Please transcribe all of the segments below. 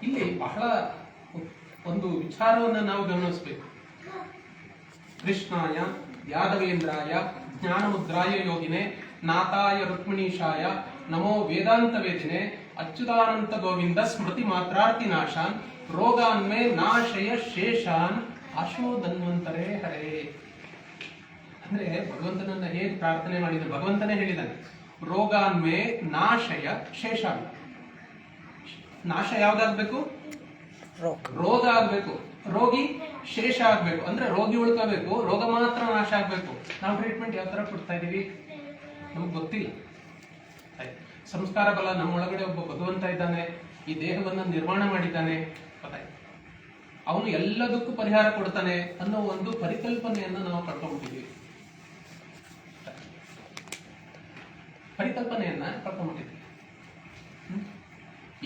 ಇಲ್ಲಿ ಬಹಳ ಒಂದು ವಿಚಾರವನ್ನು ನಾವು ಗಮನಿಸಬೇಕು. ಕೃಷ್ಣಾಯ ಯಾದವೇಂದ್ರಾಯ ಜ್ಞಾನಮುದ್ರಾಯ ಯೋಗಿನೆ ನಾಥಾಯ ರುಕ್ಮಿಣೀಶಾಯ ನಮೋ ವೇದಾಂತ ವೇದಿನೆ ಅಚ್ಯುತಾನಂತ ಗೋವಿಂದ ಸ್ಮೃತಿ ಮಾತ್ರಾರ್ತಿ ನಾಶಾನ್ ರೋಗಾನ್ಮೇ ನಾಶಯ ಶೇಷಾನ್ ಆಶೋ ಧನ್ವಂತರೇ ಹರೇ. ಅಂದ್ರೆ ಭಗವಂತನನ್ನ ಹೇಗೆ ಪ್ರಾರ್ಥನೆ ಮಾಡಿದ್ರೆ ಭಗವಂತನೇ ಹೇಳಿದ್ದಾನೆ, ರೋಗಾನ್ಮೇ ನಾಶಯ ಶೇಷಾನ್. ನಾಶ ಯಾವ್ದಾಗ್ಬೇಕು? ರೋಗ ಆಗ್ಬೇಕು. ರೋಗಿ ಶೇಷ ಆಗ್ಬೇಕು. ಅಂದ್ರೆ ರೋಗಿ ಉಳ್ಕೋಬೇಕು, ರೋಗ ಮಾತ್ರ ನಾಶ ಆಗ್ಬೇಕು. ನಾವು ಟ್ರೀಟ್ಮೆಂಟ್ ಯಾವ ತರ ಕೊಡ್ತಾ ಇದೀವಿ ನಮ್ಗೆ ಗೊತ್ತಿಲ್ಲ. ಸಂಸ್ಕಾರ ಬಲ ನಮ್ಮೊಳಗಡೆ ಒಬ್ಬ ಭಗವಂತ ಇದ್ದಾನೆ, ಈ ದೇಹವನ್ನ ನಿರ್ಮಾಣ ಮಾಡಿದ್ದಾನೆ, ಅವನು ಎಲ್ಲದಕ್ಕೂ ಪರಿಹಾರ ಕೊಡ್ತಾನೆ ಅನ್ನೋ ಒಂದು ಪರಿಕಲ್ಪನೆಯನ್ನು ನಾವು ಕಳ್ಕೊಂಡ್ಬಿಟ್ಟಿದ್ದೀವಿ.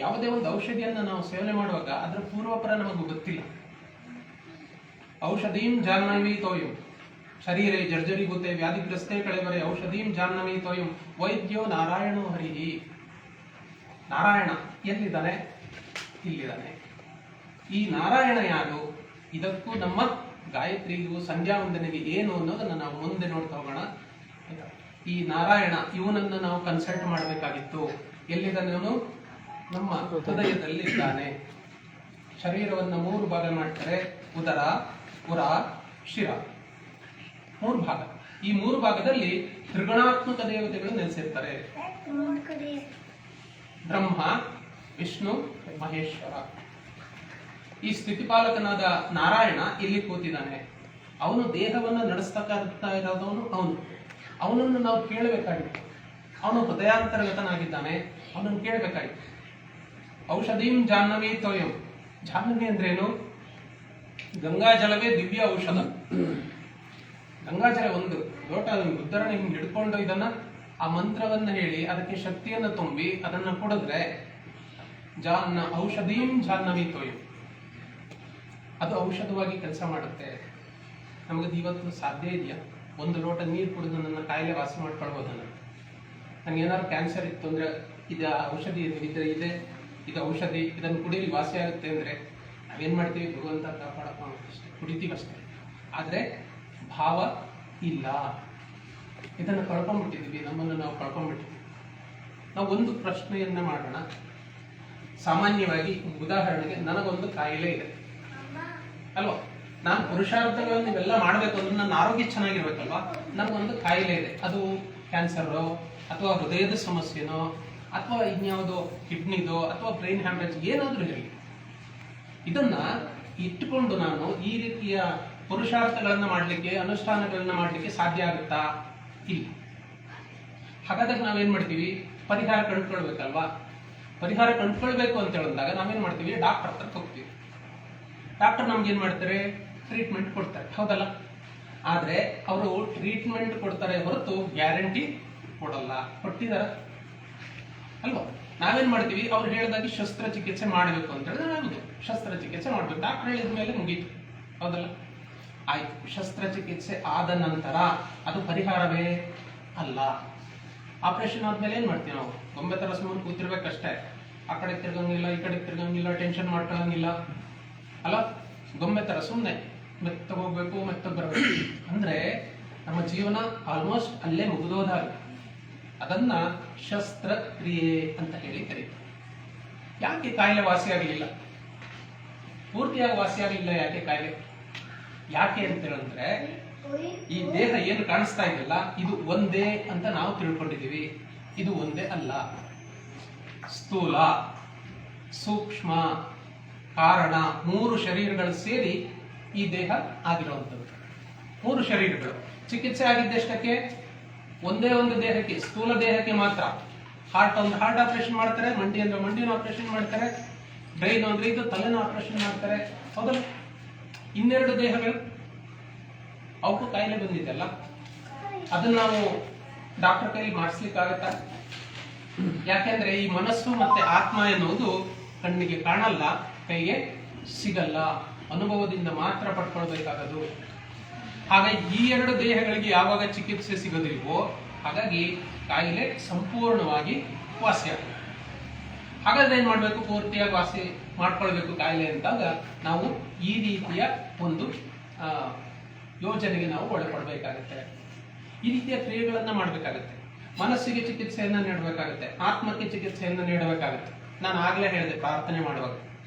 ಯಾವುದೇ ಒಂದು ಔಷಧಿಯನ್ನ ನಾವು ಸೇವನೆ ಮಾಡುವಾಗ ಅದರ ಪೂರ್ವಪರ ನಮಗೆ ಗೊತ್ತಿಲ್ಲ. ಔಷಧೀಂ ಜಾಹ್ನವಿ ತೋಯಂ ಶರೀರೇ ಜರ್ಜರಿಭೂತೆ ವ್ಯಾಧಿಗ್ರಸ್ತೆ ಕಳೆಬರೆ ಔಷಧೀಂ ಜಾಹ್ನವಿ ತೋಯಂ ವೈದ್ಯೋ ನಾರಾಯಣೋ ಹರಿಹಿ. ನಾರಾಯಣ ಎಲ್ಲಿದ್ದಾನೆ? ಇಲ್ಲಿದ್ದಾನೆ. ಈ ನಾರಾಯಣ ಯಾರು? ಇದಕ್ಕೂ ನಮ್ಮ ಗಾಯತ್ರಿಗೂ ಸಂಧ್ಯಾ ವಂದನೆಗೆ ಏನು ಅನ್ನೋದನ್ನ ನಾವು ಮುಂದೆ ನೋಡ್ತಾ ಹೋಗೋಣ. ಈ ನಾರಾಯಣ ಇವನನ್ನ ನಾವು ಕನ್ಸಲ್ಟ್ ಮಾಡಬೇಕಾಗಿತ್ತು. ಎಲ್ಲಿದ್ದಾನೆ ಅವನು? ನಮ್ಮ ಹೃದಯದಲ್ಲಿ ಇದ್ದಾನೆ. ಶರೀರವನ್ನು 3 ಭಾಗ ಮಾಡ್ತಾರೆ, ಉದರ, ಪುರ, ಶಿರ, 3 ಭಾಗ. ಈ 3 ಭಾಗದಲ್ಲಿ ತ್ರಿಗುಣಾತ್ಮಕ ದೇವತೆಗಳು ನೆಲೆಸಿರ್ತಾರೆ. ಬ್ರಹ್ಮ, ವಿಷ್ಣು, ಮಹೇಶ್ವರ. ಈ ಸ್ಥಿತಿಪಾಲಕನಾದ ನಾರಾಯಣ ಇಲ್ಲಿ ಕೂತಿದ್ದಾನೆ. ಅವನು ದೇಹವನ್ನು ನಡೆಸ್ತಕ್ಕ ಇರೋದವನು ಅವನನ್ನು ನಾವು ಕೇಳಬೇಕಾಗಿತ್ತು. ಅವನು ಹೃದಯಾಂತರ್ಗತನಾಗಿದ್ದಾನೆ, ಅವನನ್ನು ಕೇಳಬೇಕಾಗಿತ್ತು. ಔಷಧೀಂ ಜಾಹ್ನವಿ ತೋಯಂ. ಜಾಹ್ನವಿ ಅಂದ್ರೇನು? ಗಂಗಾಜಲವೇ ದಿವ್ಯ ಔಷಧ. ಗಂಗಾಜಲ ಒಂದು ಲೋಟ ಉದ್ದರಣ ಹಿಂಗೆ ಹಿಡ್ಕೊಂಡು ಇದನ್ನ ಆ ಮಂತ್ರವನ್ನ ಹೇಳಿ ಅದಕ್ಕೆ ಶಕ್ತಿಯನ್ನು ತುಂಬಿ ಅದನ್ನ ಕುಡಿದ್ರೆ ಔಷಧೀಂ ಜಾಹ್ನವಿ ತೋಯಂ, ಅದು ಔಷಧವಾಗಿ ಕೆಲಸ ಮಾಡುತ್ತೆ. ನಮಗದು ಇವತ್ತು ಸಾಧ್ಯ ಇದೆಯಾ? ಒಂದು ಲೋಟ ನೀರು ಕುಡಿದು ನನ್ನ ಕಾಯಿಲೆ ವಾಸಿ ಮಾಡ್ಕೊಳ್ಬೋದನ್ನ? ನಂಗೆ ಏನಾದ್ರು ಕ್ಯಾನ್ಸರ್ ಇತ್ತು ಅಂದ್ರೆ ಇದು ಔಷಧಿ ಇದೆ, ಇದು ಔಷಧಿ, ಇದನ್ನು ಕುಡೀಲಿ ವಾಸಿ ಆಗುತ್ತೆ ಅಂದ್ರೆ ನಾವೇನ್ ಮಾಡ್ತೀವಿ? ಭಗವಂತ ಕಾಪಾಡಪ್ಪ ಅಷ್ಟೇ, ಕುಡಿತೀವಷ್ಟೇ. ಆದ್ರೆ ಭಾವ ಇಲ್ಲ. ಇದನ್ನು ಕಳ್ಕೊಂಡ್ಬಿಟ್ಟಿದ್ದೀವಿ, ನಮ್ಮನ್ನು ನಾವು ಕಳ್ಕೊಂಡ್ಬಿಟ್ಟಿದ್ದೀವಿ. ನಾವು ಒಂದು ಪ್ರಶ್ನೆಯನ್ನ ಮಾಡೋಣ. ಸಾಮಾನ್ಯವಾಗಿ ಉದಾಹರಣೆಗೆ ನನಗೊಂದು ಕಾಯಿಲೆ ಇದೆ ಅಲ್ವಾ? ನಾನು ಪುರುಷಾರ್ಥಗಳನ್ನು ಇವೆಲ್ಲ ಮಾಡಬೇಕು ಅಂದ್ರೆ ನನ್ನ ಆರೋಗ್ಯ ಚೆನ್ನಾಗಿರ್ಬೇಕಲ್ವಾ? ನನಗೊಂದು ಕಾಯಿಲೆ ಇದೆ, ಅದು ಕ್ಯಾನ್ಸರೋ ಅಥವಾ ಹೃದಯದ ಸಮಸ್ಯೆನೋ ಅಥವಾ ಇನ್ಯಾವುದೋ ಕಿಡ್ನಿದೋ ಅಥವಾ ಬ್ರೈನ್ ಹ್ಯಾಮರೇಜ್ ಏನಾದ್ರೂ ಇರಲಿ. ಇದನ್ನ ಇಟ್ಟುಕೊಂಡು ನಾನು ಈ ರೀತಿಯ ಪುರುಷಾರ್ಥಗಳನ್ನ ಮಾಡ್ಲಿಕ್ಕೆ, ಅನುಷ್ಠಾನಗಳನ್ನ ಮಾಡ್ಲಿಕ್ಕೆ ಸಾಧ್ಯ ಆಗುತ್ತಾ? ಇಲ್ಲ. ಹಾಗಾದ್ರೆ ನಾವೇನ್ ಮಾಡ್ತೀವಿ? ಪರಿಹಾರ ಕಂಡುಕೊಳ್ಬೇಕಲ್ವಾ? ಪರಿಹಾರ ಕಂಡುಕೊಳ್ಬೇಕು ಅಂತ ಹೇಳಿದಾಗ ನಾವೇನ್ ಮಾಡ್ತೀವಿ? ಡಾಕ್ಟರ್ ಹತ್ರ ಹೋಗ್ತೀವಿ. ಡಾಕ್ಟರ್ ನಮ್ಗೆ ಏನ್ ಮಾಡ್ತಾರೆ? ಟ್ರೀಟ್ಮೆಂಟ್ ಕೊಡ್ತಾರೆ, ಹೌದಲ್ಲ? ಆದ್ರೆ ಅವರು ಟ್ರೀಟ್ಮೆಂಟ್ ಕೊಡ್ತಾರೆ ಹೊರತು ಗ್ಯಾರಂಟಿ ಕೊಡಲ್ಲ. ಕೊಟ್ಟಿದಾರ ಅಲ್ವಾ? ನಾವೇನ್ ಮಾಡ್ತೀವಿ? ಅವ್ರು ಹೇಳಿದಾಗೆ ಶಸ್ತ್ರಚಿಕಿತ್ಸೆ ಮಾಡಬೇಕು ಅಂತ ಹೇಳಿದ್ರೆ ನಮ್ದು ಶಸ್ತ್ರಚಿಕಿತ್ಸೆ ಮಾಡ್ಬೇಕು. ಡಾಕ್ಟರ್ ಹೇಳಿದ ಮೇಲೆ ಮುಗೀತು, ಹೌದಲ್ಲ? ಆಯ್ತು. ಶಸ್ತ್ರಚಿಕಿತ್ಸೆ ಆದ ನಂತರ ಅದು ಪರಿಹಾರವೇ ಅಲ್ಲ. ಆಪರೇಷನ್ ಆದ್ಮೇಲೆ ಏನ್ ಮಾಡ್ತೀವಿ ನಾವು? ಗೊಂಬೆ ತರ ಸುಮ್ಮನೆ ಕೂತಿರ್ಬೇಕಷ್ಟೇ. ಆ ಕಡೆ ತಿರ್ಗಂಗಿಲ್ಲ, ಈ ಕಡೆ ತಿರ್ಗಂಗಿಲ್ಲ, ಟೆನ್ಷನ್ ಮಾಡ್ಕೊಳ್ಳಂಗಿಲ್ಲ ಅಲ್ಲ? ಗೊಂಬೆ ತರ ಸುಮ್ಮನೆ ಮೆತ್ತಗೆ ಹೋಗ್ಬೇಕು, ಮೆತ್ತಗೆ ಬರಬೇಕು. ಅಂದ್ರೆ ನಮ್ಮ ಜೀವನ ಆಲ್ಮೋಸ್ಟ್ ಅಲ್ಲೇ ಮುಗಿದೋದಾಗ ಅದನ್ನ ಶಸ್ತ್ರಕ್ರಿಯೆ ಅಂತ ಹೇಳಿ ಕರೀತಾರೆ. ಯಾಕೆ ಕಾಯಿಲೆ ವಾಸಿಯಾಗಲಿಲ್ಲ? ಪೂರ್ತಿಯಾಗಿ ವಾಸಿಯಾಗಲಿಲ್ಲ ಯಾಕೆ ಕಾಯಿಲೆ? ಯಾಕೆ ಅಂತ ಹೇಳಿದ್ರೆ ಈ ದೇಹ ಏನು ಕಾಣಿಸ್ತಾ ಇದೆಯಲ್ಲ ಇದು ಒಂದೇ ಅಂತ ನಾವು ತಿಳ್ಕೊಂಡಿದೀವಿ. ಇದು ಒಂದೇ ಅಲ್ಲ. ಸ್ಥೂಲ, ಸೂಕ್ಷ್ಮ, ಕಾರಣ, 3 ಶರೀರಗಳು ಸೇರಿ ಈ ದೇಹ ಆಗಿರುವಂಥದ್ದು. 3 ಶರೀರಗಳು. ಚಿಕಿತ್ಸೆ ಆಗಿದ್ದೆಷ್ಟಕ್ಕೆ? ಒಂದೇ ಒಂದು ದೇಹಕ್ಕೆ, ಸ್ಥೂಲ ದೇಹಕ್ಕೆ ಮಾತ್ರ. ಹಾರ್ಟ್ ಆಪರೇಷನ್ ಮಾಡ್ತಾರೆ, ಮಂಡಿ ಅಂದ್ರೆ ಮಂಡಿನ ಆಪರೇಷನ್ ಮಾಡ್ತಾರೆ, ಬ್ರೈನ್ ಅಂದ್ರೆ ಇದು ತಲೆನ ಆಪರೇಷನ್ ಮಾಡ್ತಾರೆ, ಹೌದಲ್ಲ? 2 ದೇಹಗಳು ಅವಕ್ಕೂ ಕಾಯಿಲೆ ಬಂದಿದೆಯಲ್ಲ, ಅದನ್ನ ನಾವು ಡಾಕ್ಟರ್ ಕೈಲಿ ಮಾಡಿಸ್ಲಿಕ್ಕಾಗತ್ತಾ? ಯಾಕೆಂದ್ರೆ ಈ ಮನಸ್ಸು ಮತ್ತೆ ಆತ್ಮ ಎನ್ನುವುದು ಕಣ್ಣಿಗೆ ಕಾಣಲ್ಲ, ಕೈಗೆ ಸಿಗಲ್ಲ, ಅನುಭವದಿಂದ ಮಾತ್ರ ಪಡ್ಕೊಳ್ಬೇಕಾಗದು. ಹಾಗಾಗಿ ಈ 2 ದೇಹಗಳಿಗೆ ಯಾವಾಗ ಚಿಕಿತ್ಸೆ ಸಿಗೋದಿಲ್ವೋ ಹಾಗಾಗಿ ಕಾಯಿಲೆ ಸಂಪೂರ್ಣವಾಗಿ ವಾಸಿಯಾಗುತ್ತೆ. ಹಾಗಾದ್ರೆ ಏನ್ ಮಾಡ್ಬೇಕು? ಪೂರ್ತಿಯಾಗಿ ವಾಸಿ ಮಾಡ್ಕೊಳ್ಬೇಕು ಕಾಯಿಲೆ ಅಂತಾಗ ನಾವು ಈ ರೀತಿಯ ಒಂದು ಯೋಜನೆಗೆ ನಾವು ಒಳಪಡಬೇಕಾಗತ್ತೆ. ಈ ರೀತಿಯ ಕ್ರಿಯೆಗಳನ್ನ ಮಾಡಬೇಕಾಗತ್ತೆ. ಮನಸ್ಸಿಗೆ ಚಿಕಿತ್ಸೆಯನ್ನ ನೀಡಬೇಕಾಗುತ್ತೆ, ಆತ್ಮಕ್ಕೆ ಚಿಕಿತ್ಸೆಯನ್ನ ನೀಡಬೇಕಾಗುತ್ತೆ. ನಾನು ಆಗ್ಲೇ ಹೇಳಿದೆ ಪ್ರಾರ್ಥನೆ ಮಾಡುವಾಗ,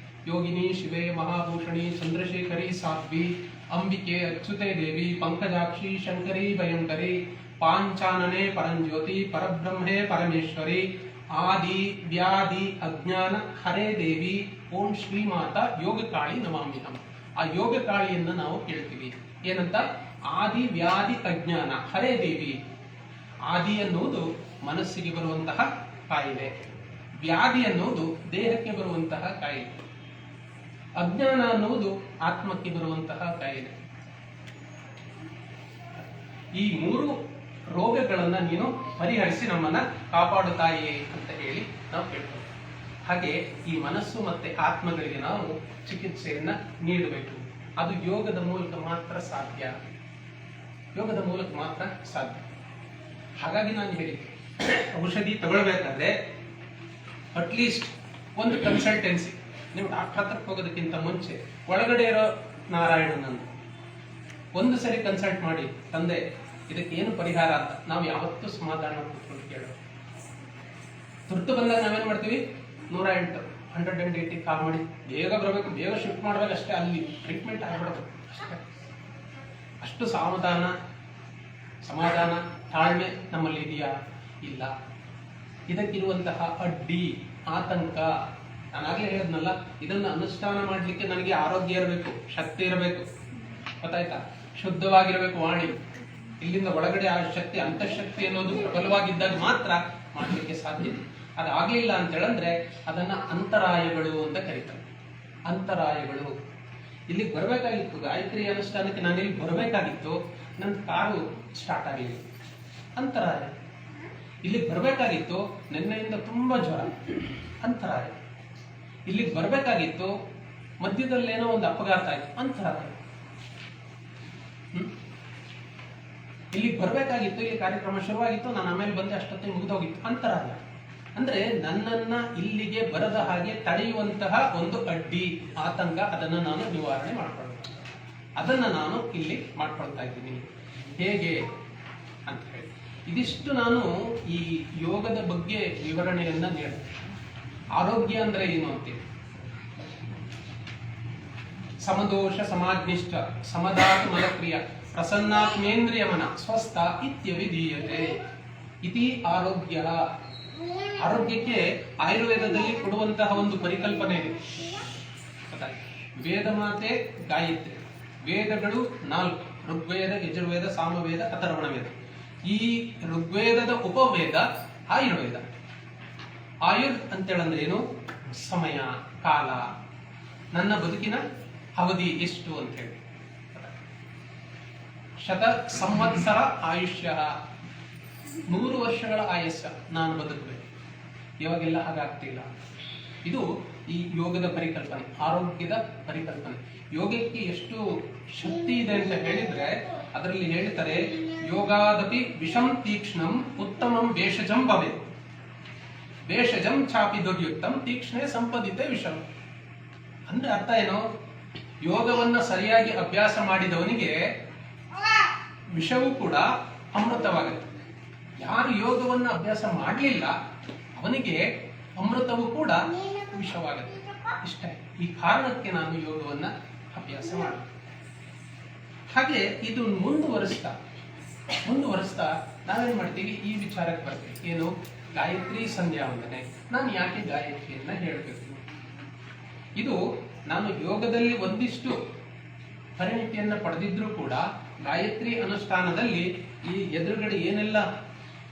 ಯೋಗಿನಿ ಶಿವೆ ಮಹಾಭೂಷಣಿ ಚಂದ್ರಶೇಖರಿ ಸಾಧ್ವಿ ಅಂಬಿಕೆ ಅಚ್ಯುತೆ ದೇವಿ ಪಂಕಜಾಕ್ಷಿ ಶಂಕರಿ ಭಯಂಕರಿ ಪಾಂಚಾನನೆ ಪರಂಜ್ಯೋತಿ ಪರಬ್ರಹ್ಮೇ ಪರಮೇಶ್ವರಿ ಆದಿ ವ್ಯಾಧಿ ಅಜ್ಞಾನ ಹರೇ ದೇವಿ ಓಂ ಶ್ರೀಮಾತ ಯೋಗ ಕಾಳಿ ನಮಾಮ್ಯಹಂ. ಆ ಯೋಗ ಕಾಳಿಯನ್ನ ನಾವು ಕೇಳ್ತೀವಿ. ಏನಂತ? ಆದಿ ವ್ಯಾಧಿ ಅಜ್ಞಾನ ಹರೇ ದೇವಿ. ಆದಿ ಅನ್ನುವುದು ಮನಸ್ಸಿಗೆ ಬರುವಂತಹ ಕಾಯಿಲೆ, ವ್ಯಾಧಿ ಅನ್ನುವುದು ದೇಹಕ್ಕೆ ಬರುವಂತಹ ಕಾಯಿಲೆ, ಅಜ್ಞಾನ ಅನ್ನುವುದು ಆತ್ಮಕ್ಕೆ ಬರುವಂತಹ ಕಾಯಿಲೆ. ಈ 3 ರೋಗಗಳನ್ನ ನೀನು ಪರಿಹರಿಸಿ ನಮ್ಮನ್ನ ಕಾಪಾಡುತ್ತಾಯೇ ಅಂತ ಹೇಳಿ ನಾವು ಕೇಳ್ತೇವೆ. ಹಾಗೆ ಈ ಮನಸ್ಸು ಮತ್ತೆ ಆತ್ಮಗಳಿಗೆ ನಾವು ಚಿಕಿತ್ಸೆಯನ್ನ ನೀಡಬೇಕು. ಅದು ಯೋಗದ ಮೂಲಕ ಮಾತ್ರ ಸಾಧ್ಯ, ಯೋಗದ ಮೂಲಕ ಮಾತ್ರ ಸಾಧ್ಯ. ಹಾಗಾಗಿ ನಾನು ಹೇಳಿದ್ದೆ, ಔಷಧಿ ತಗೊಳ್ಬೇಕಾದ್ರೆ ಅಟ್ಲೀಸ್ಟ್ ಒಂದು ಕನ್ಸಲ್ಟೆನ್ಸಿ, ನೀವು ಡಾಕ್ಟರ್ ಹತ್ರಕ್ಕೆ ಹೋಗೋದಕ್ಕಿಂತ ಮುಂಚೆ ಒಳಗಡೆ ಇರೋ ನಾರಾಯಣನನ್ನು ಒಂದು ಸರಿ ಕನ್ಸಲ್ಟ್ ಮಾಡಿ, ತಂದೆ ಇದಕ್ಕೆ ಏನು ಪರಿಹಾರ ಅಂತ ನಾವು ಯಾವತ್ತೂ ಸಮಾಧಾನ ಕೂತ್ಕೊಂಡು ಕೇಳೋದು. ತುರ್ತು ಬಂದಾಗ ನಾವೇನ್ ಮಾಡ್ತೀವಿ? 180 ಕಾಲ್ ಮಾಡಿ ಬೇಗ ಬರಬೇಕು, ಬೇಗ ಶಿಫ್ಟ್ ಮಾಡ್ಬೇಕು ಅಷ್ಟೇ, ಅಲ್ಲಿ ಟ್ರೀಟ್ಮೆಂಟ್ ಆಗ್ಬಿಡೋದು ಅಷ್ಟೇ. ಅಷ್ಟು ಸಮಾಧಾನ ತಾಳ್ಮೆ ನಮ್ಮಲ್ಲಿ ಇದೆಯಾ? ಇಲ್ಲ. ಇದಕ್ಕಿರುವಂತಹ ಅಡ್ಡಿ ಆತಂಕ, ನಾನಾಗ್ಲೇ ಹೇಳಿದ್ನಲ್ಲ, ಇದನ್ನ ಅನುಷ್ಠಾನ ಮಾಡ್ಲಿಕ್ಕೆ ನನಗೆ ಆರೋಗ್ಯ ಇರಬೇಕು, ಶಕ್ತಿ ಇರಬೇಕು, ಗೊತ್ತಾಯ್ತಾ? ಶುದ್ಧವಾಗಿರಬೇಕು ವಾಣಿ. ಇಲ್ಲಿಂದ ಒಳಗಡೆ ಆ ಶಕ್ತಿ, ಅಂತಃಶಕ್ತಿ ಅನ್ನೋದು ಪ್ರಬಲವಾಗಿದ್ದಾಗ ಮಾತ್ರ ಮಾಡಲಿಕ್ಕೆ ಸಾಧ್ಯ. ಅದಾಗಲಿಲ್ಲ ಅಂತ ಹೇಳಿದ್ರೆ ಅದನ್ನ ಅಂತರಾಯಗಳು ಅಂತ ಕರೀತಾರೆ. ಅಂತರಾಯಗಳು. ಇಲ್ಲಿಗೆ ಬರಬೇಕಾಗಿತ್ತು, ಗಾಯತ್ರಿ ಅನುಷ್ಠಾನಕ್ಕೆ ನಾನು ಇಲ್ಲಿ ಬರಬೇಕಾಗಿತ್ತು, ನನ್ನ ಕಾರು ಸ್ಟಾರ್ಟ್ ಆಗಲಿಲ್ಲ, ಅಂತರಾಯ. ಇಲ್ಲಿಗೆ ಬರಬೇಕಾಗಿತ್ತು, ನಿನ್ನೆಯಿಂದ ತುಂಬಾ ಜ್ವರ, ಅಂತರಾಯ. ಇಲ್ಲಿಗೆ ಬರಬೇಕಾಗಿತ್ತು, ಮಧ್ಯದಲ್ಲೇನೋ ಒಂದು ಅಪಘಾತ ಆಯ್ತು, ಅಂತರಾಯ. ಇಲ್ಲಿಗೆ ಬರಬೇಕಾಗಿತ್ತು, ಇಲ್ಲಿ ಕಾರ್ಯಕ್ರಮ ಶುರುವಾಗಿತ್ತು, ನಾನು ಆಮೇಲೆ ಬಂದೆ, ಅಷ್ಟೊತ್ತಿಗೆ ಮುಗಿದೋಗಿತ್ತು, ಅಂತರಾಯ. ಅಂದ್ರೆ ನನ್ನನ್ನ ಇಲ್ಲಿಗೆ ಬರದ ಹಾಗೆ ತಡೆಯುವಂತಹ ಒಂದು ಅಡ್ಡಿ ಆತಂಕ, ಅದನ್ನ ನಾನು ನಿವಾರಣೆ ಮಾಡ್ಕೊಳ್ಬೇಕು. ಅದನ್ನ ನಾನು ಇಲ್ಲಿ ಮಾಡ್ಕೊಳ್ತಾ ಇದ್ದೀನಿ. ಹೇಗೆ ಅಂತ ಹೇಳಿ ಇದಿಷ್ಟು ನಾನು ಈ ಯೋಗದ ಬಗ್ಗೆ ವಿವರಣೆಯನ್ನ ನೀಡಿದೆ. ಆರೋಗ್ಯ ಅಂದ್ರೆ ಏನು ಅಂತೀವಿ? ಸಮದೋಷ ಸಮಾಗ್ನಿಷ್ಠ ಸಮದಾತ್ ಮಲಕ್ರಿಯ ಪ್ರಸನ್ನಾತ್ಮೇಂದ್ರಿಯ ಮನ ಸ್ವಸ್ಥ ಇತ್ಯವಿಧೀಯತೆ ಇತಿ ಆರೋಗ್ಯ. ಆರೋಗ್ಯಕ್ಕೆ ಆಯುರ್ವೇದದಲ್ಲಿ ಕೊಡುವಂತಹ ಒಂದು ಪರಿಕಲ್ಪನೆ ಇದೆ. ವೇದ ಮಾತೆ ಗಾಯತ್ರಿ. ವೇದಗಳು 4: ಋಗ್ವೇದ, ಯಜುರ್ವೇದ, ಸಾಮವೇದ, ಅಥರ್ವಣ ವೇದ. ಈ ಋಗ್ವೇದದ ಉಪವೇದ ಆಯುರ್ವೇದ. ಆಯುರ್ ಅಂತೇಳಂದ್ರೆ ಏನು? ಸಮಯ, ಕಾಲ, ನನ್ನ ಬದುಕಿನ ಅವಧಿ ಎಷ್ಟು ಅಂತ ಹೇಳಿ. ಶತ ಸಂವತ್ಸರ ಆಯುಷ್ಯ, 100 ವರ್ಷಗಳ ಆಯಸ್ಸ ನಾನು ಬದುಕಬೇಕು. ಇವಾಗೆಲ್ಲ ಹಾಗಾಗ್ತಿಲ್ಲ. ಇದು ಈ ಯೋಗದ ಪರಿಕಲ್ಪನೆ, ಆರೋಗ್ಯದ ಪರಿಕಲ್ಪನೆ. ಯೋಗಕ್ಕೆ ಎಷ್ಟು ಶಕ್ತಿ ಇದೆ ಅಂತ ಹೇಳಿದ್ರೆ ಅದರಲ್ಲಿ ಹೇಳ್ತಾರೆ, ಯೋಗಾದಪಿ ವಿಷಂ ತೀಕ್ಷ್ಣಂ ಉತ್ತಮಂ ಭೇಷಜಂ ಭವೇತ್. ಭೇಷಜಂ ಚಾಪಿ ದುರ್ಯುಕ್ತಂ ತೀಕ್ಷ್ಣೇ ಸಂಪದಿತೆ ವಿಷಂ. ಅಂದ್ರೆ ಅರ್ಥ ಏನು? ಯೋಗವನ್ನ ಸರಿಯಾಗಿ ಅಭ್ಯಾಸ ಮಾಡಿದವನಿಗೆ ವಿಷವೂ ಕೂಡ ಅಮೃತವಾಗುತ್ತೆ. ಯಾರು ಯೋಗವನ್ನ ಅಭ್ಯಾಸ ಮಾಡಲಿಲ್ಲ ಅವನಿಗೆ ಅಮೃತವೂ ಕೂಡ ವಿಷವಾಗುತ್ತೆ. ಇಷ್ಟೇ. ಈ ಕಾರಣಕ್ಕೆ ನಾನು ಯೋಗವನ್ನ ಅಭ್ಯಾಸ ಮಾಡಿದೆ. ಹಾಗೆ ಇದು ಮುಂದುವರಿಸ್ತಾ ನಾವೇನ್ ಮಾಡ್ತೀವಿ? ಈ ವಿಚಾರಕ್ಕೆ ಬರ್ತೀವಿ. ಏನು? ಗಾಯತ್ರಿ ಸಂಧ್ಯಾ ವಂದನೆ. ನಾನು ಯಾಕೆ ಗಾಯತ್ರಿಯನ್ನ ಹೇಳಬೇಕು? ಇದು ನಾನು ಯೋಗದಲ್ಲಿ ಒಂದಿಷ್ಟು ಪರಿಣಿತಿಯನ್ನ ಪಡೆದಿದ್ರೂ ಕೂಡ ಗಾಯತ್ರಿ ಅನುಷ್ಠಾನದಲ್ಲಿ ಈ ಎದುರುಗಡೆ ಏನೆಲ್ಲ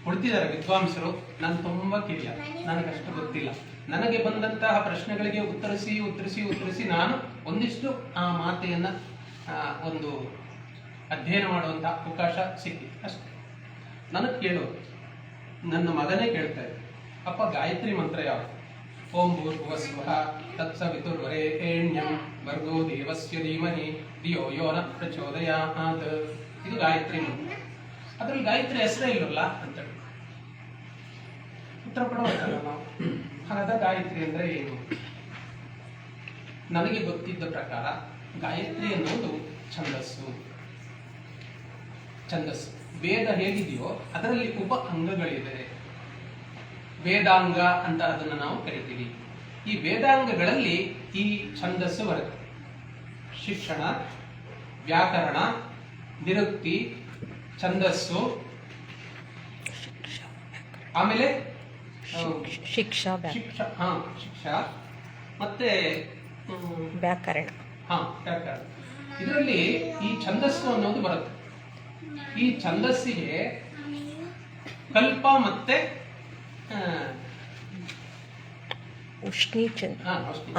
ಕೊಡ್ತಿದ್ದಾರೆ ವಿದ್ವಾಂಸರು, ನಾನು ತುಂಬಾ ಕಿರಿಯ, ನನಗಷ್ಟು ಗೊತ್ತಿಲ್ಲ. ನನಗೆ ಬಂದಂತಹ ಪ್ರಶ್ನೆಗಳಿಗೆ ಉತ್ತರಿಸಿ ನಾನು ಒಂದಿಷ್ಟು ಆ ಮಾತೆಯನ್ನ ಒಂದು ಅಧ್ಯಯನ ಮಾಡುವಂತಹ ಅವಕಾಶ ಸಿಕ್ಕಿತ್ತು ಅಷ್ಟೇ. ನನಗೆ ಕೇಳೋದು, ನನ್ನ ಮಗನೇ ಕೇಳ್ತಾ ಇದ್ದೆ, ಅಪ್ಪ ಗಾಯತ್ರಿ ಮಂತ್ರ ಯಾವುದು? ಓಂ ಭೂರ್ಭುವಸ್ವಃ ತತ್ಸವಿತುರ್ವರೆಣ್ಯಂ ಭರ್ಗೋ ದೇವಸ್ಯ ಧೀಮಹಿ ಧಿಯೋ ಯೋ ನ ಪ್ರಚೋದಯಾತ್. ಇದು ಗಾಯತ್ರಿ ಮಂತ್ರ. ಅದ್ರಲ್ಲಿ ಗಾಯತ್ರಿ ಹೆಸರೇ ಇಲ್ಲಲ್ಲ ಅಂತ ಉತ್ತರ ಕೊಡೋಲ್ಲ ನಾವು. ಹಾಗಾದ ಗಾಯತ್ರಿ ಅಂದ್ರೆ ಏನು? ನನಗೆ ಗೊತ್ತಿದ್ದ ಪ್ರಕಾರ ಗಾಯತ್ರಿ ಅನ್ನೋದು ಛಂದಸ್ಸು. ವೇದ ಹೇಗಿದೆಯೋ ಅದರಲ್ಲಿ ಉಪ ಅಂಗಗಳಿದೆ. ವೇದಾಂಗ ಅಂತ ಅದನ್ನ ನಾವು ಕರಿತೀವಿ. ಈ ವೇದಾಂಗಗಳಲ್ಲಿ ಈ ಛಂದಸ್ಸು ಬರುತ್ತೆ. ಶಿಕ್ಷಣ, ವ್ಯಾಕರಣ, ನಿರುಕ್ತಿ, ಛಂದಸ್ಸು, ಆಮೇಲೆ ಶಿಕ್ಷಾ, ಮತ್ತೆ ವ್ಯಾಕರಣ. ವ್ಯಾಕರಣ. ಇದರಲ್ಲಿ ಈ ಛಂದಸ್ಸು ಅನ್ನೋದು ಬರುತ್ತೆ. ಈ ಛಂದಸ್ಸಿಗೆ ಕಲ್ಪ ಮತ್ತೆ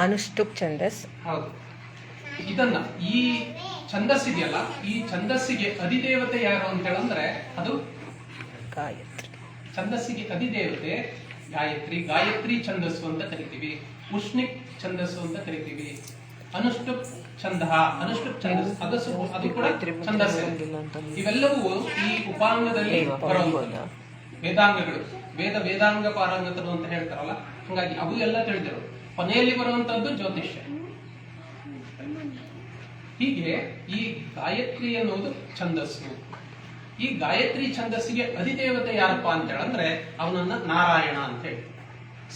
ಅನುಷ್ಠುಪ್ ಛಂದಸ್. ಹೌದು. ಇದನ್ನ ಈ ಛಂದಸ್ಸಿದೆಯಲ್ಲ, ಈ ಛಂದಸ್ಸಿಗೆ ಅಧಿದೇವತೆ ಯಾರು ಅಂತ ಹೇಳಂದ್ರೆ ಅದು ಗಾಯತ್ರಿ. ಛಂದಸ್ಸಿಗೆ ಅಧಿದೇವತೆ ಗಾಯತ್ರಿ. ಗಾಯತ್ರಿ ಛಂದಸ್ಸು ಅಂತ ಕರಿತೀವಿ. ಉಷ್ಣಿಕ್ ಛಂದಸ್ಸು ಅಂತ ಕರಿತೀವಿ. ಅನುಷ್ಠುಪ್ ಅನುಷ್ಠುಪ್ ಛಂದಸ್ಸು ಅದು ಕೂಡ ಛಂದಸ್ಸು. ಇವೆಲ್ಲವೂ ಈ ಉಪಾಂಗದಲ್ಲಿ ಬರುವಂತ ವೇದಾಂಗಗಳು. ವೇದಾಂಗ ಪಾರಾಂಗತರು ಅಂತ ಹೇಳ್ತಾರಲ್ಲ, ಹಂಗಾಗಿ ಅವು ಎಲ್ಲ ತಿಳಿದಿರು. ಕೊನೆಯಲ್ಲಿ ಬರುವಂತದ್ದು ಜ್ಯೋತಿಷ್ಯ. ಹೀಗೆ ಈ ಗಾಯತ್ರಿ ಅನ್ನೋದು ಛಂದಸ್ಸು. ಈ ಗಾಯತ್ರಿ ಛಂದಸ್ಸಿಗೆ ಅಧಿದೇವತೆ ಯಾರಪ್ಪ ಅಂತ ಹೇಳಂದ್ರೆ ಅವನನ್ನ ನಾರಾಯಣ ಅಂತ ಹೇಳಿ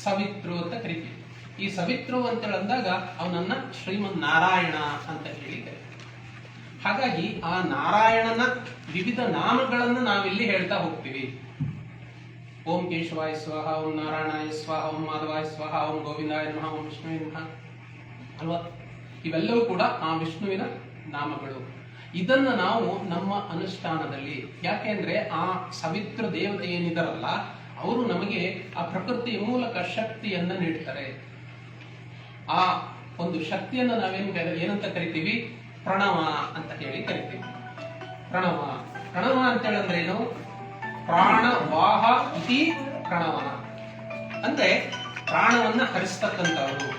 ಸವಿತ್ರು ಅಂತ ಕರಿತೀವಿ. ಈ ಸವಿತ್ರು ಅಂತ ಹೇಳಂದಾಗ ಅವನನ್ನ ಶ್ರೀಮನ್ ನಾರಾಯಣ ಅಂತ ಹೇಳಿದೆ. ಹಾಗಾಗಿ ಆ ನಾರಾಯಣನ ವಿವಿಧ ನಾಮಗಳನ್ನು ನಾವಿಲ್ಲಿ ಹೇಳ್ತಾ ಹೋಗ್ತೀವಿ. ಓಂ ಕೇಶವಾಯ ಸ್ವಾಹ, ಓಂ ನಾರಾಯಣಾಯ ಸ್ವಾಹ, ಓಂ ಮಾಧವಾಯ ಸ್ವಾಹ, ಓಂ ಗೋವಿಂದಾಯ ನಮಃ, ಓಂ ವಿಷ್ಣುವೇ ನಮಃ ಅಲ್ವಾ? ಇವೆಲ್ಲವೂ ಕೂಡ ಆ ವಿಷ್ಣುವಿನ ನಾಮಗಳು. ಇದನ್ನ ನಾವು ನಮ್ಮ ಅನುಷ್ಠಾನದಲ್ಲಿ, ಯಾಕೆಂದ್ರೆ ಆ ಸವಿತ್ರ ದೇವತೆ ಏನಿದಾರಲ್ಲ ಅವರು ನಮಗೆ ಆ ಪ್ರಕೃತಿಯ ಮೂಲಕ ಶಕ್ತಿಯನ್ನ ನೀಡ್ತಾರೆ. ಆ ಒಂದು ಶಕ್ತಿಯನ್ನ ಏನಂತ ಕರಿತೀವಿ? ಪ್ರಣವ ಅಂತ ಹೇಳಿ ಕರಿತೀವಿ. ಪ್ರಣವ ಅಂತ ಹೇಳಂದ್ರೆ ಏನು? ಪ್ರಾಣವಾಹ ಇತಿ ಪ್ರಣವನ. ಅಂದ್ರೆ ಪ್ರಾಣವನ್ನ ಹರಿಸ್ತಕ್ಕಂಥವರು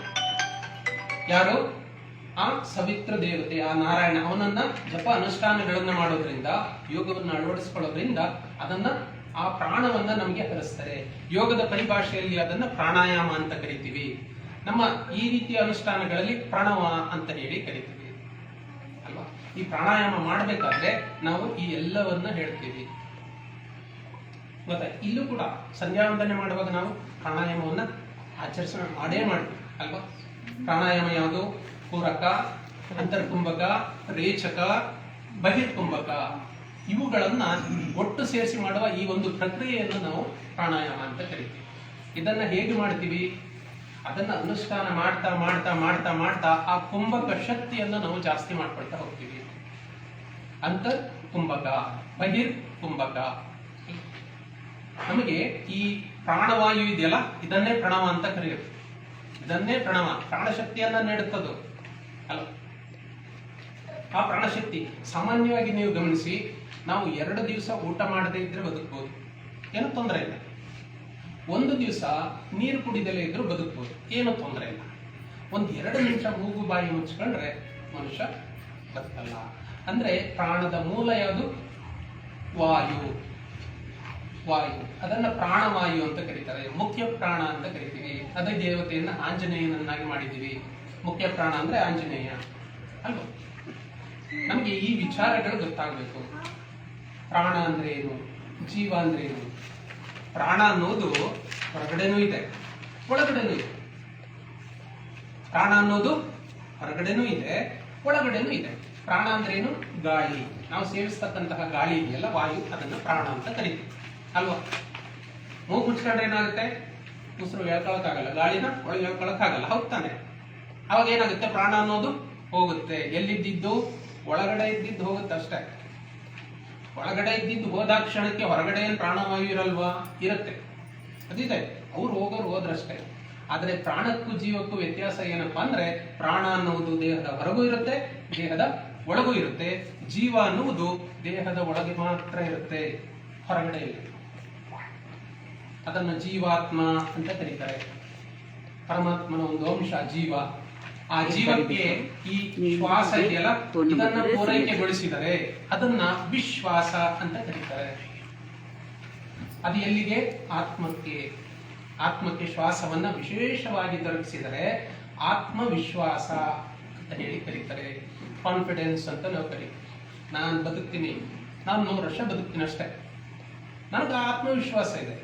ಯಾರು? ಆ ಸವಿತ್ರ ದೇವತೆ, ಆ ನಾರಾಯಣ. ಅವನನ್ನ ಜಪ ಅನುಷ್ಠಾನಗಳನ್ನ ಮಾಡೋದ್ರಿಂದ, ಯೋಗವನ್ನ ಅಳವಡಿಸಿಕೊಳ್ಳೋದ್ರಿಂದ ಅದನ್ನ ಆ ಪ್ರಾಣವನ್ನ ನಮಗೆ ಹರಿಸ್ತಾರೆ. ಯೋಗದ ಪರಿಭಾಷೆಯಲ್ಲಿ ಅದನ್ನ ಪ್ರಾಣಾಯಾಮ ಅಂತ ಕರಿತೀವಿ. ನಮ್ಮ ಈ ರೀತಿಯ ಅನುಷ್ಠಾನಗಳಲ್ಲಿ ಪ್ರಣವ ಅಂತ ಹೇಳಿ ಕರಿತೀವಿ ಅಲ್ವಾ? ಈ ಪ್ರಾಣಾಯಾಮ ಮಾಡಬೇಕಾದ್ರೆ ನಾವು ಈ ಎಲ್ಲವನ್ನ ಹೇಳ್ತೀವಿ. ಮತ್ತೆ ಇಲ್ಲೂ ಕೂಡ ಸಂಧ್ಯಾವಂದನೆ ಮಾಡುವಾಗ ನಾವು ಪ್ರಾಣಾಯಾಮವನ್ನ ಮಾಡೇ ಮಾಡ್ತೀವಿ ಅಲ್ವಾ? ಪ್ರಾಣಾಯಾಮ ಯಾವುದು? ಪೂರಕ, ಅಂತರ್ಕುಂಭಕ, ರೇಚಕ, ಬಹಿರ್ಕುಂಭಕ ಇವುಗಳನ್ನ ಒಟ್ಟು ಸೇರಿಸಿ ಮಾಡುವ ಈ ಒಂದು ಪ್ರಕ್ರಿಯೆಯನ್ನು ನಾವು ಪ್ರಾಣಾಯಾಮ ಅಂತ ಕರಿತೀವಿ. ಇದನ್ನ ಹೇಗೆ ಮಾಡ್ತೀವಿ? ಅದನ್ನ ಅನುಷ್ಠಾನ ಮಾಡ್ತಾ ಮಾಡ್ತಾ ಮಾಡ್ತಾ ಮಾಡ್ತಾ ಆ ಕುಂಭಕ ಶಕ್ತಿಯನ್ನು ನಾವು ಜಾಸ್ತಿ ಮಾಡ್ಕೊಳ್ತಾ ಹೋಗ್ತೀವಿ. ಅಂತರ್ ಕುಂಭಕ, ಬಹಿರ್ ಕುಂಭಕ. ನಮಗೆ ಈ ಪ್ರಾಣವಾಯು ಇದೆಯಲ್ಲ, ಇದನ್ನೇ ಪ್ರಣವ ಅಂತ ಕರೆಯೋದು. ಇದನ್ನೇ ಪ್ರಣವ, ಪ್ರಾಣಶಕ್ತಿಯನ್ನ ನೀಡುತ್ತದು ಅಲ್ಲ. ಆ ಪ್ರಾಣಶಕ್ತಿ ಸಾಮಾನ್ಯವಾಗಿ ನೀವು ಗಮನಿಸಿ, ನಾವು 2 ದಿವಸ ಊಟ ಮಾಡದೇ ಇದ್ರೆ ಬದುಕಬಹುದು, ಏನು ತೊಂದರೆ ಇಲ್ಲ. 1 ದಿವಸ ನೀರು ಕುಡಿದಲೇ ಇದ್ರೂ ಬದುಕಬಹುದು, ಏನು ತೊಂದರೆ ಇಲ್ಲ. 1-2 ನಿಮಿಷ ಮೂಗು ಬಾಯಿ ಮುಚ್ಕೊಂಡ್ರೆ ಮನುಷ್ಯ ಬದುಕಲ್ಲ. ಅಂದ್ರೆ ಪ್ರಾಣದ ಮೂಲ ಯಾವುದು? ವಾಯು. ಅದನ್ನ ಪ್ರಾಣವಾಯು ಅಂತ ಕರೀತಾರೆ. ಮುಖ್ಯ ಪ್ರಾಣ ಅಂತ ಕರಿತೀವಿ. ಅದೇ ದೇವತೆಯನ್ನ ಆಂಜನೇಯನನ್ನಾಗಿ ಮಾಡಿದ್ದೀವಿ. ಮುಖ್ಯ ಪ್ರಾಣ ಅಂದ್ರೆ ಆಂಜನೇಯ ಅಲ್ವಾ? ನಮಗೆ ಈ ವಿಚಾರಗಳು ಗೊತ್ತಾಗಬೇಕು. ಪ್ರಾಣ ಅಂದ್ರೆ ಏನು, ಜೀವ ಅಂದ್ರೆ ಏನು? ಪ್ರಾಣ ಅನ್ನೋದು ಹೊರಗಡೆನೂ ಇದೆ, ಒಳಗಡೆನೂ ಇದೆ. ಪ್ರಾಣ ಅನ್ನೋದು ಹೊರಗಡೆನೂ ಇದೆ, ಒಳಗಡೆನೂ ಇದೆ. ಪ್ರಾಣ ಅಂದ್ರೆ ಏನು? ಗಾಳಿ. ನಾವು ಸೇವಿಸ್ತಕ್ಕಂತಹ ಗಾಳಿ ಇದೆಯಲ್ಲ, ವಾಯು, ಅದನ್ನ ಪ್ರಾಣ ಅಂತ ಕರಿತೀವಿ ಅಲ್ವಾ? ಮೂಗು ಮುಚ್ಕೊಂಡ್ರೆ ಏನಾಗುತ್ತೆ? ಉಸಿರು ಹೇಳ್ಕೊಳಕ್ಕಾಗಲ್ಲ, ಗಾಳಿನ ಒಳಗೆ ಹೇಳ್ಕೊಳಕ್ಕಾಗಲ್ಲ, ಹೌದ್ ತಾನೆ? ಅವಾಗ ಏನಾಗುತ್ತೆ? ಪ್ರಾಣ ಅನ್ನೋದು ಹೋಗುತ್ತೆ. ಎಲ್ಲಿದ್ದು? ಒಳಗಡೆ ಇದ್ದಿದ್ದು ಹೋಗುತ್ತೆ ಅಷ್ಟೇ. ಒಳಗಡೆ ಇದ್ದಿದ್ದು ಹೋದ ಕ್ಷಣಕ್ಕೆ ಹೊರಗಡೆ ಏನು ಪ್ರಾಣವಾಯು ಇರಲ್ವಾ? ಇರುತ್ತೆ, ಅದಿದೆ. ಅವ್ರು ಹೋದ್ರಷ್ಟೇ. ಆದ್ರೆ ಪ್ರಾಣಕ್ಕೂ ಜೀವಕ್ಕೂ ವ್ಯತ್ಯಾಸ ಏನಪ್ಪಾ ಅಂದ್ರೆ, ಪ್ರಾಣ ಅನ್ನುವುದು ದೇಹದ ಹೊರಗೂ ಇರುತ್ತೆ, ದೇಹದ ಒಳಗೂ ಇರುತ್ತೆ. ಜೀವ ಅನ್ನುವುದು ದೇಹದ ಒಳಗೆ ಮಾತ್ರ ಇರುತ್ತೆ, ಹೊರಗಡೆ ಇಲ್ಲ. ಅದನ್ನು ಜೀವಾತ್ಮ ಅಂತ ಕರೀತಾರೆ. ಪರಮಾತ್ಮನ ಒಂದು ಅಂಶ ಜೀವ. ಆ ಜೀವಕ್ಕೆ ಈ ಶ್ವಾಸ ಇದೆಯಲ್ಲ, ಇದನ್ನ ಪೂರೈಕೆಗೊಳಿಸಿದರೆ ಅದನ್ನ ವಿಶ್ವಾಸ ಅಂತ ಕರೀತಾರೆ. ಅದು ಎಲ್ಲಿಗೆ? ಆತ್ಮಕ್ಕೆ. ಆತ್ಮಕ್ಕೆ ಶ್ವಾಸವನ್ನ ವಿಶೇಷವಾಗಿ ತೊಡಗಿಸಿದರೆ ಆತ್ಮವಿಶ್ವಾಸ ಅಂತ ಹೇಳಿ ಕರೀತಾರೆ. ಕಾನ್ಫಿಡೆನ್ಸ್ ಅಂತ ನಾವು ಕರೀತೀವಿ. ನಾನು ಬದುಕ್ತೀನಿ, ನಾನು 100 ವರ್ಷ ಬದುಕ್ತೀನಿ ಅಷ್ಟೇ, ನನಗೆ ಆತ್ಮವಿಶ್ವಾಸ ಇದೆ.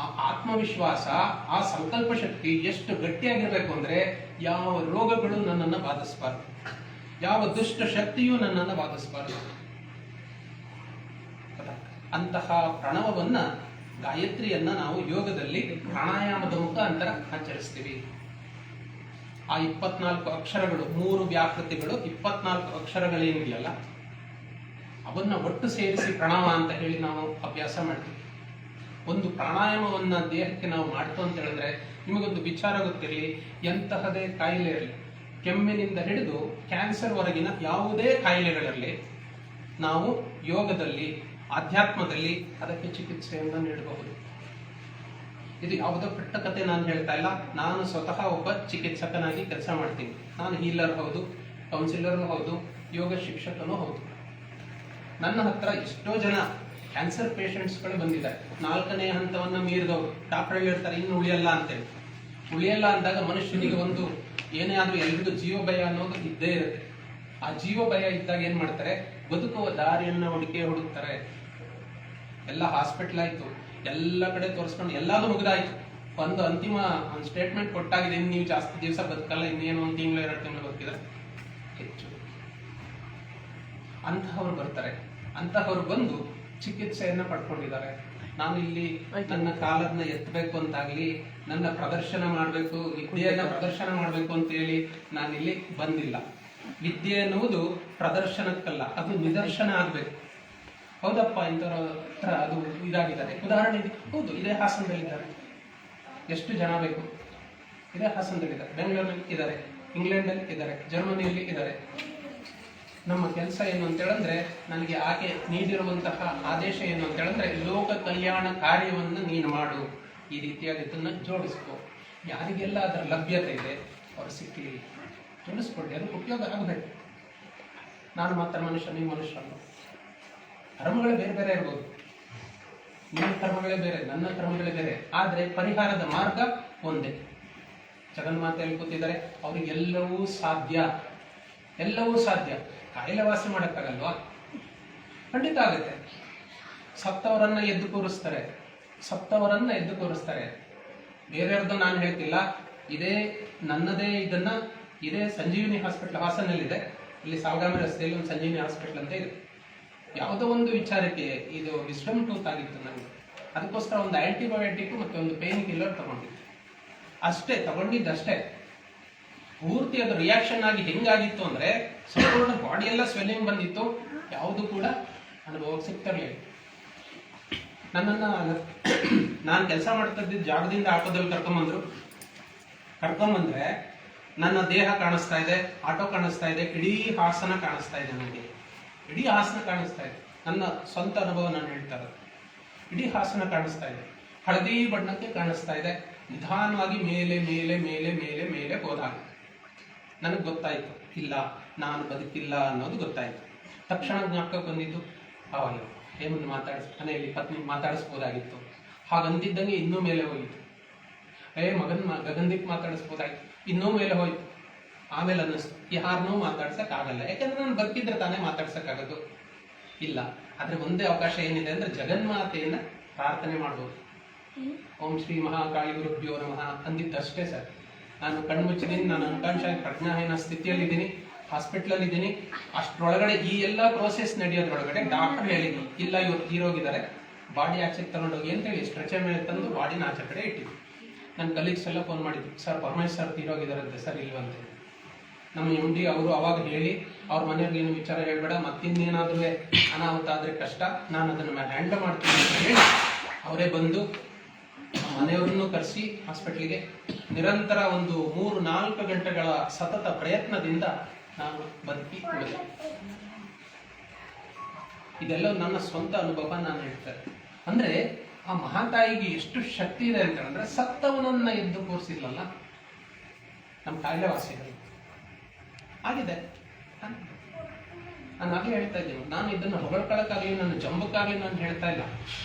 ಆ ಆತ್ಮವಿಶ್ವಾಸ, ಆ ಸಂಕಲ್ಪ ಶಕ್ತಿ ಎಷ್ಟು ಗಟ್ಟಿಯಾಗಿರ್ಬೇಕು ಅಂದ್ರೆ ಯಾವ ರೋಗಗಳು ನನ್ನನ್ನು ಬಾಧಿಸಬಾರದು, ಯಾವ ದುಷ್ಟ ಶಕ್ತಿಯೂ ನನ್ನನ್ನು ಬಾಧಿಸಬಾರದು. ಅಂತಹ ಪ್ರಣವವನ್ನ, ಗಾಯತ್ರಿಯನ್ನ ನಾವು ಯೋಗದಲ್ಲಿ ಪ್ರಾಣಾಯಾಮದ ಮುಖಾಂತರ ಆಚರಿಸ್ತೀವಿ. ಆ 24 ಅಕ್ಷರಗಳು, 3 ವ್ಯಾಕೃತಿಗಳು, 24 ಅಕ್ಷರಗಳೇನಿದೆಯಲ್ಲ ಅವನ್ನ ಒಟ್ಟು ಸೇರಿಸಿ ಪ್ರಣವ ಅಂತ ಹೇಳಿ ನಾವು ಅಭ್ಯಾಸ ಮಾಡ್ತೀವಿ. ಒಂದು ಪ್ರಾಣಾಯಾಮವನ್ನ ದೇಹಕ್ಕೆ ನಾವು ಮಾಡ್ತು ಅಂತ ಹೇಳಿದ್ರೆ ನಿಮಗೊಂದು ವಿಚಾರ ಗೊತ್ತಿರಲಿ, ಎಂತಹದೇ ಕಾಯಿಲೆ ಇರಲಿ, ಕೆಮ್ಮಿನಿಂದ ಹಿಡಿದು ಕ್ಯಾನ್ಸರ್ ವರೆಗಿನ ಯಾವುದೇ ಕಾಯಿಲೆಗಳಿರಲಿ, ನಾವು ಯೋಗದಲ್ಲಿ, ಆಧ್ಯಾತ್ಮದಲ್ಲಿ ಅದಕ್ಕೆ ಚಿಕಿತ್ಸೆಯನ್ನು ನೀಡಬಹುದು. ಇದು ಯಾವುದೋ ಪುಟ್ಟ ಕತೆ ನಾನು ಹೇಳ್ತಾ ಇಲ್ಲ. ನಾನು ಸ್ವತಃ ಒಬ್ಬ ಚಿಕಿತ್ಸಕನಾಗಿ ಕೆಲಸ ಮಾಡ್ತೀನಿ. ನಾನು ಹೀಲರ್ ಹೌದು, ಕೌನ್ಸಿಲರ್ ಹೌದು, ಯೋಗ ಶಿಕ್ಷಕನೂ ಹೌದು. ನನ್ನ ಹತ್ರ ಎಷ್ಟೋ ಜನ ಕ್ಯಾನ್ಸರ್ ಪೇಷಂಟ್ಸ್ಗಳು ಬಂದಿದ್ದಾರೆ. 4ನೇ ಹಂತವನ್ನ ಮೀರಿದವರು. ಡಾಕ್ಟರ್ ಹೇಳ್ತಾರೆ ಇನ್ನು ಉಳಿಯಲ್ಲ ಅಂತೇಳಿ. ಉಳಿಯಲ್ಲ ಅಂದಾಗ ಮನುಷ್ಯನಿಗೆ ಒಂದು ಏನೇ ಆದ್ರೂ ಎಲ್ರಿಗೂ ಜೀವ ಭಯ ಅನ್ನೋದು ಇದ್ದೇ ಇರುತ್ತೆ. ಆ ಜೀವ ಭಯ ಇದ್ದಾಗ ಏನ್ ಮಾಡ್ತಾರೆ, ಬದುಕುವ ದಾರಿಯನ್ನ ಹುಡುಕ್ತಾರೆ. ಎಲ್ಲ ಹಾಸ್ಪಿಟಲ್ ಆಯ್ತು, ಎಲ್ಲ ಕಡೆ ತೋರಿಸ್ಕೊಂಡು ಎಲ್ಲಾದ್ರೂ ಮುಗಿದಾಯ್ತು. ಒಂದು ಅಂತಿಮ ಸ್ಟೇಟ್ಮೆಂಟ್ ಕೊಟ್ಟಾಗಿದೆ, ನೀವು ಜಾಸ್ತಿ ದಿವಸ ಬದುಕಲ್ಲ, ಇನ್ನೇನು 1 ತಿಂಗಳು 2 ತಿಂಗಳು ಬದುಕಿದ್ರೆ ಹೆಚ್ಚು. ಅಂತಹವ್ರು ಬರ್ತಾರೆ. ಅಂತಹವ್ರು ಬಂದು ಚಿಕಿತ್ಸೆಯನ್ನ ಪಡ್ಕೊಂಡಿದ್ದಾರೆ. ನಾನು ಇಲ್ಲಿ ನನ್ನ ಕಾಲನ್ನ ಎತ್ತಬೇಕು ಅಂತಾಗ್ಲಿ, ನನ್ನ ಪ್ರದರ್ಶನ ಮಾಡಬೇಕು, ವಿದ್ಯೆಯನ್ನ ಪ್ರದರ್ಶನ ಮಾಡಬೇಕು ಅಂತ ಹೇಳಿ ನಾನಿಲ್ಲಿ ಬಂದಿಲ್ಲ. ವಿದ್ಯೆ ಅನ್ನುವುದು ಪ್ರದರ್ಶನಕ್ಕಲ್ಲ, ಅದು ನಿದರ್ಶನ ಆಗ್ಬೇಕು. ಹೌದಪ್ಪ, ಇಂಥವ್ರ ಹತ್ರ ಅದು ಇದಾಗಿದ್ದಾರೆ. ಉದಾಹರಣೆ ಹೌದು, ಇದೇ ಹಾಸನದಲ್ಲಿದ್ದಾರೆ. ಎಷ್ಟು ಜನ ಬೇಕು? ಇದೇ ಹಾಸನದಲ್ಲಿದ್ದಾರೆ, ಬೆಂಗಳೂರಿನಲ್ಲಿ ಇದ್ದಾರೆ, ಇಂಗ್ಲೆಂಡಲ್ಲಿ ಇದ್ದಾರೆ, ಜರ್ಮನಿಯಲ್ಲಿ ಇದ್ದಾರೆ. ನಮ್ಮ ಕೆಲಸ ಏನು ಅಂತ ಹೇಳಿದ್ರೆ, ನನಗೆ ಆಕೆ ನೀಡಿರುವಂತಹ ಆದೇಶ ಏನು ಅಂತ ಹೇಳಿದ್ರೆ, ಲೋಕ ಕಲ್ಯಾಣ ಕಾರ್ಯವನ್ನು ನೀನು ಮಾಡು, ಈ ರೀತಿಯಾಗಿ ಇದನ್ನ ಜೋಡಿಸ್ಕೊ. ಯಾರಿಗೆಲ್ಲ ಅದರ ಲಭ್ಯತೆ ಇದೆ ಅವ್ರು ಸಿಕ್ಕಲಿ, ಜೋಡಿಸ್ಕೊಳ್ಳಿ, ಅದಕ್ಕೆ ಉಪಯೋಗ ಆಗಬೇಕು. ನಾನು ಮಾತ್ರ ಮನುಷ್ಯ, ನೀವು ಮನುಷ್ಯ ಅಲ್ಲ. ಕರ್ಮಗಳೇ ಬೇರೆ ಬೇರೆ ಇರ್ಬೋದು, ನಿಮ್ಮ ಕರ್ಮಗಳೇ ಬೇರೆ, ನನ್ನ ಕರ್ಮಗಳೇ ಬೇರೆ, ಆದರೆ ಪರಿಹಾರದ ಮಾರ್ಗ ಒಂದೇ. ಜಗನ್ಮಾತೆಯಲ್ಲಿ ಕೂತಿದ್ದಾರೆ, ಅವ್ರಿಗೆಲ್ಲವೂ ಸಾಧ್ಯ, ಎಲ್ಲವೂ ಸಾಧ್ಯ. ಕಾಯಿಲೆ ವಾಸಿ ಮಾಡೋಕ್ಕಾಗಲ್ವಾ? ಖಂಡಿತ ಆಗುತ್ತೆ. ಸತ್ತವರನ್ನ ಎದ್ದು ಕೂರಿಸ್ತಾರೆ, ಸತ್ತವರನ್ನ ಎದ್ದು ಕೂರಿಸ್ತಾರೆ. ಬೇರೆಯವ್ರದ್ದು ನಾನು ಹೇಳ್ತಿಲ್ಲ, ಇದೇ ನನ್ನದೇ ಇದನ್ನ, ಇದೇ ಸಂಜೀವಿನಿ ಹಾಸ್ಪಿಟಲ್ ಹಾಸನಲ್ಲಿದೆ. ಇಲ್ಲಿ ಸಾವಗಾಮಿ ರಸ್ತೆಯಲ್ಲಿ ಒಂದು ಸಂಜೀವಿನಿ ಹಾಸ್ಪಿಟಲ್ ಅಂತ ಇದೆ. ಯಾವುದೋ ಒಂದು ವಿಚಾರಕ್ಕೆ ಇದು ವಿಸ್ಡಮ್ ಟೂತ್ ಆಗಿತ್ತು ನನಗೆ, ಅದಕ್ಕೋಸ್ಕರ ಒಂದು ಆಂಟಿಬಯೋಟಿಕ್ ಮತ್ತೆ ಒಂದು ಪೇನ್ ಕಿಲ್ಲರ್ ತಗೊಂಡಿದ್ದೆ ಅಷ್ಟೇ, ತಗೊಂಡಿದ್ದಷ್ಟೇ. ಪೂರ್ತಿ ಅದು ರಿಯಾಕ್ಷನ್ ಆಗಿ ಹೆಂಗಾಗಿತ್ತು ಅಂದ್ರೆ, ಸಂಪೂರ್ಣ ಬಾಡಿ ಎಲ್ಲ ಸ್ವೆಲ್ಲಿಂಗ್ ಬಂದಿತ್ತು, ಯಾವುದು ಕೂಡ ಅನುಭವಕ್ಕೆ ಸಿಗ್ತಿರ್ಲಿಲ್ಲ. ನನ್ನನ್ನು ನಾನು ಕೆಲಸ ಮಾಡ್ತಾ ಇದ್ದ ಜಾಗದಿಂದ ಆಟೋದಲ್ಲಿ ಕರ್ಕೊಂಬಂದ್ರೆ ನನ್ನ ದೇಹ ಕಾಣಿಸ್ತಾ ಇದೆ, ಆಟೋ ಕಾಣಿಸ್ತಾ ಇದೆ, ಇಡೀ ಹಾಸನ ಕಾಣಿಸ್ತಾ ಇದೆ. ನನಗೆ ಇಡೀ ಹಾಸನ ಕಾಣಿಸ್ತಾ ಇದೆ. ನನ್ನ ಸ್ವಂತ ಅನುಭವ ನಾನು ಹೇಳ್ತಾ ಇರೋದು. ಇಡೀ ಹಾಸನ ಕಾಣಿಸ್ತಾ ಇದೆ, ಹಳದಿ ಬಣ್ಣಕ್ಕೆ ಕಾಣಿಸ್ತಾ ಇದೆ. ನಿಧಾನವಾಗಿ ಮೇಲೆ ಮೇಲೆ ಮೇಲೆ ಮೇಲೆ ಮೇಲೆ ಹೋದಾಗ ನನಗೆ ಗೊತ್ತಾಯ್ತು, ಇಲ್ಲ ನಾನು ಬದುಕಿಲ್ಲ ಅನ್ನೋದು ಗೊತ್ತಾಯ್ತು. ತಕ್ಷಣ ಜ್ಞಾಪಕ ಬಂದಿದ್ದು, ಅವಾಗ ಹೇಮಂತ್ ಮನೆಯಲ್ಲಿ ಪತ್ನಿ ಮಾತಾಡಿಸ್ಬೋದಾಗಿತ್ತು. ಹಾಗಂತಿದ್ದಂಗೆ ಇನ್ನೂ ಮೇಲೆ ಹೋಗಿತ್ತು. ಗಗನ್ದೀಪ್ ಮಾತಾಡಿಸ್ಬೋದಾಗಿತ್ತು, ಇನ್ನೂ ಮೇಲೆ ಹೋಯ್ತು. ಆಮೇಲೆ ಅನ್ನಿಸ್ತು ಯಾರನ್ನೂ ಮಾತಾಡ್ಸಕ್ ಆಗಲ್ಲ, ಯಾಕಂದ್ರೆ ನಾನು ಬದುಕಿದ್ರೆ ತಾನೇ ಮಾತಾಡ್ಸಕ್ಕಾಗದು. ಇಲ್ಲ, ಆದ್ರೆ ಒಂದೇ ಅವಕಾಶ ಏನಿದೆ ಅಂದ್ರೆ ಜಗನ್ಮಾತೆಯನ್ನ ಪ್ರಾರ್ಥನೆ ಮಾಡ್ಬೋದು. ಓಂ ಶ್ರೀ ಮಹಾಕಾಳಿ ಗುರುಭ್ಯೋ ನಮಃ ಅಂದಿದ್ದಷ್ಟೇ ಸರ್. ನಾನು ಕಣ್ಮುಚ್ಚಿದ್ದೀನಿ, ನಾನು ಅನ್ಕಾನ್ಶಿಯಸ್ ಪ್ರಜ್ಞಾಹೀನ ಸ್ಥಿತಿಯಲ್ಲಿದ್ದೀನಿ, ಹಾಸ್ಪಿಟ್ಲಲ್ಲಿ ಇದ್ದೀನಿ. ಅಷ್ಟರೊಳಗಡೆ ಈ ಎಲ್ಲ ಪ್ರೋಸೆಸ್ ನಡೆಯೋದ್ರೊಳಗಡೆ ಡಾಕ್ಟರ್ ಹೇಳಿದ್ರು, ಇಲ್ಲ ಇವತ್ತು ತೀರೋಗಿದ್ದಾರೆ, ಬಾಡಿ ಆಚೆಗೆ ತಗೊಂಡೋಗಿ ಅಂತ ಹೇಳಿ ಸ್ಟ್ರೆಚರ್ ಮೇಲೆ ತಂದು ಬಾಡಿನ ಆಚೆ ಕಡೆ ಇಟ್ಟಿದ್ವಿ. ನನ್ನ ಕಲೀಗ್ಸ್ ಎಲ್ಲ ಫೋನ್ ಮಾಡಿದ್ರು, ಸರ್ ಪರಮೇಶ್ ಸರ್ ತೀರೋಗಿದ್ದಾರಂತೆ ಸರ್, ಇಲ್ವಂತೆ. ನಮ್ಮ MD ಅವರು ಅವಾಗ ಹೇಳಿ, ಅವ್ರ ಮನೆಯವ್ರಿಗೆ ಏನು ವಿಚಾರ ಹೇಳ್ಬೇಡ, ಮತ್ತಿನ್ನೇನಾದ್ರೂ ಅನಾಹುತ ಆದ್ರೆ ಕಷ್ಟ, ನಾನು ಅದನ್ನ ಹ್ಯಾಂಡಲ್ ಮಾಡ್ತೀನಿ ಅಂತ ಹೇಳಿ ಅವರೇ ಬಂದು ಮನೆಯವ್ರನ್ನು ಕರೆಸಿ ಹಾಸ್ಪಿಟ್ಲಿಗೆ ನಿರಂತರ ಒಂದು 3-4 ಗಂಟೆಗಳ ಸತತ ಪ್ರಯತ್ನದಿಂದ ನಾನು ಬದುಕಿ ಉಳಿದೆ. ಇದೆಲ್ಲ ನನ್ನ ಸ್ವಂತ ಅನುಭವ ನಾನು ಹೇಳ್ತೇನೆ. ಅಂದ್ರೆ ಆ ಮಹಾತಾಯಿಗೆ ಎಷ್ಟು ಶಕ್ತಿ ಇದೆ ಅಂತ ಹೇಳಿದ್ರೆ, ಸತ್ತವನನ್ನ ಎದ್ದು ಕೂರಿಸಿದ್ಲಲ್ಲ, ನಮ್ಮ ಕಾಯಿಲೆ ವಾಸಿಗಳು ಆಗಿದೆ. ನಾನು ಆಗ್ಲೇ ಹೇಳ್ತಾ ಇದ್ದೀನಿ, ನಾನು ಇದನ್ನು ಹೊಗಳ್ಕೊಳಕ್ಕಾಗ್ಲಿ, ನನ್ನ ಜಂಬಕ್ಕಾಗ್ಲಿ ನಾನು ಹೇಳ್ತಾ ಇಲ್ಲ.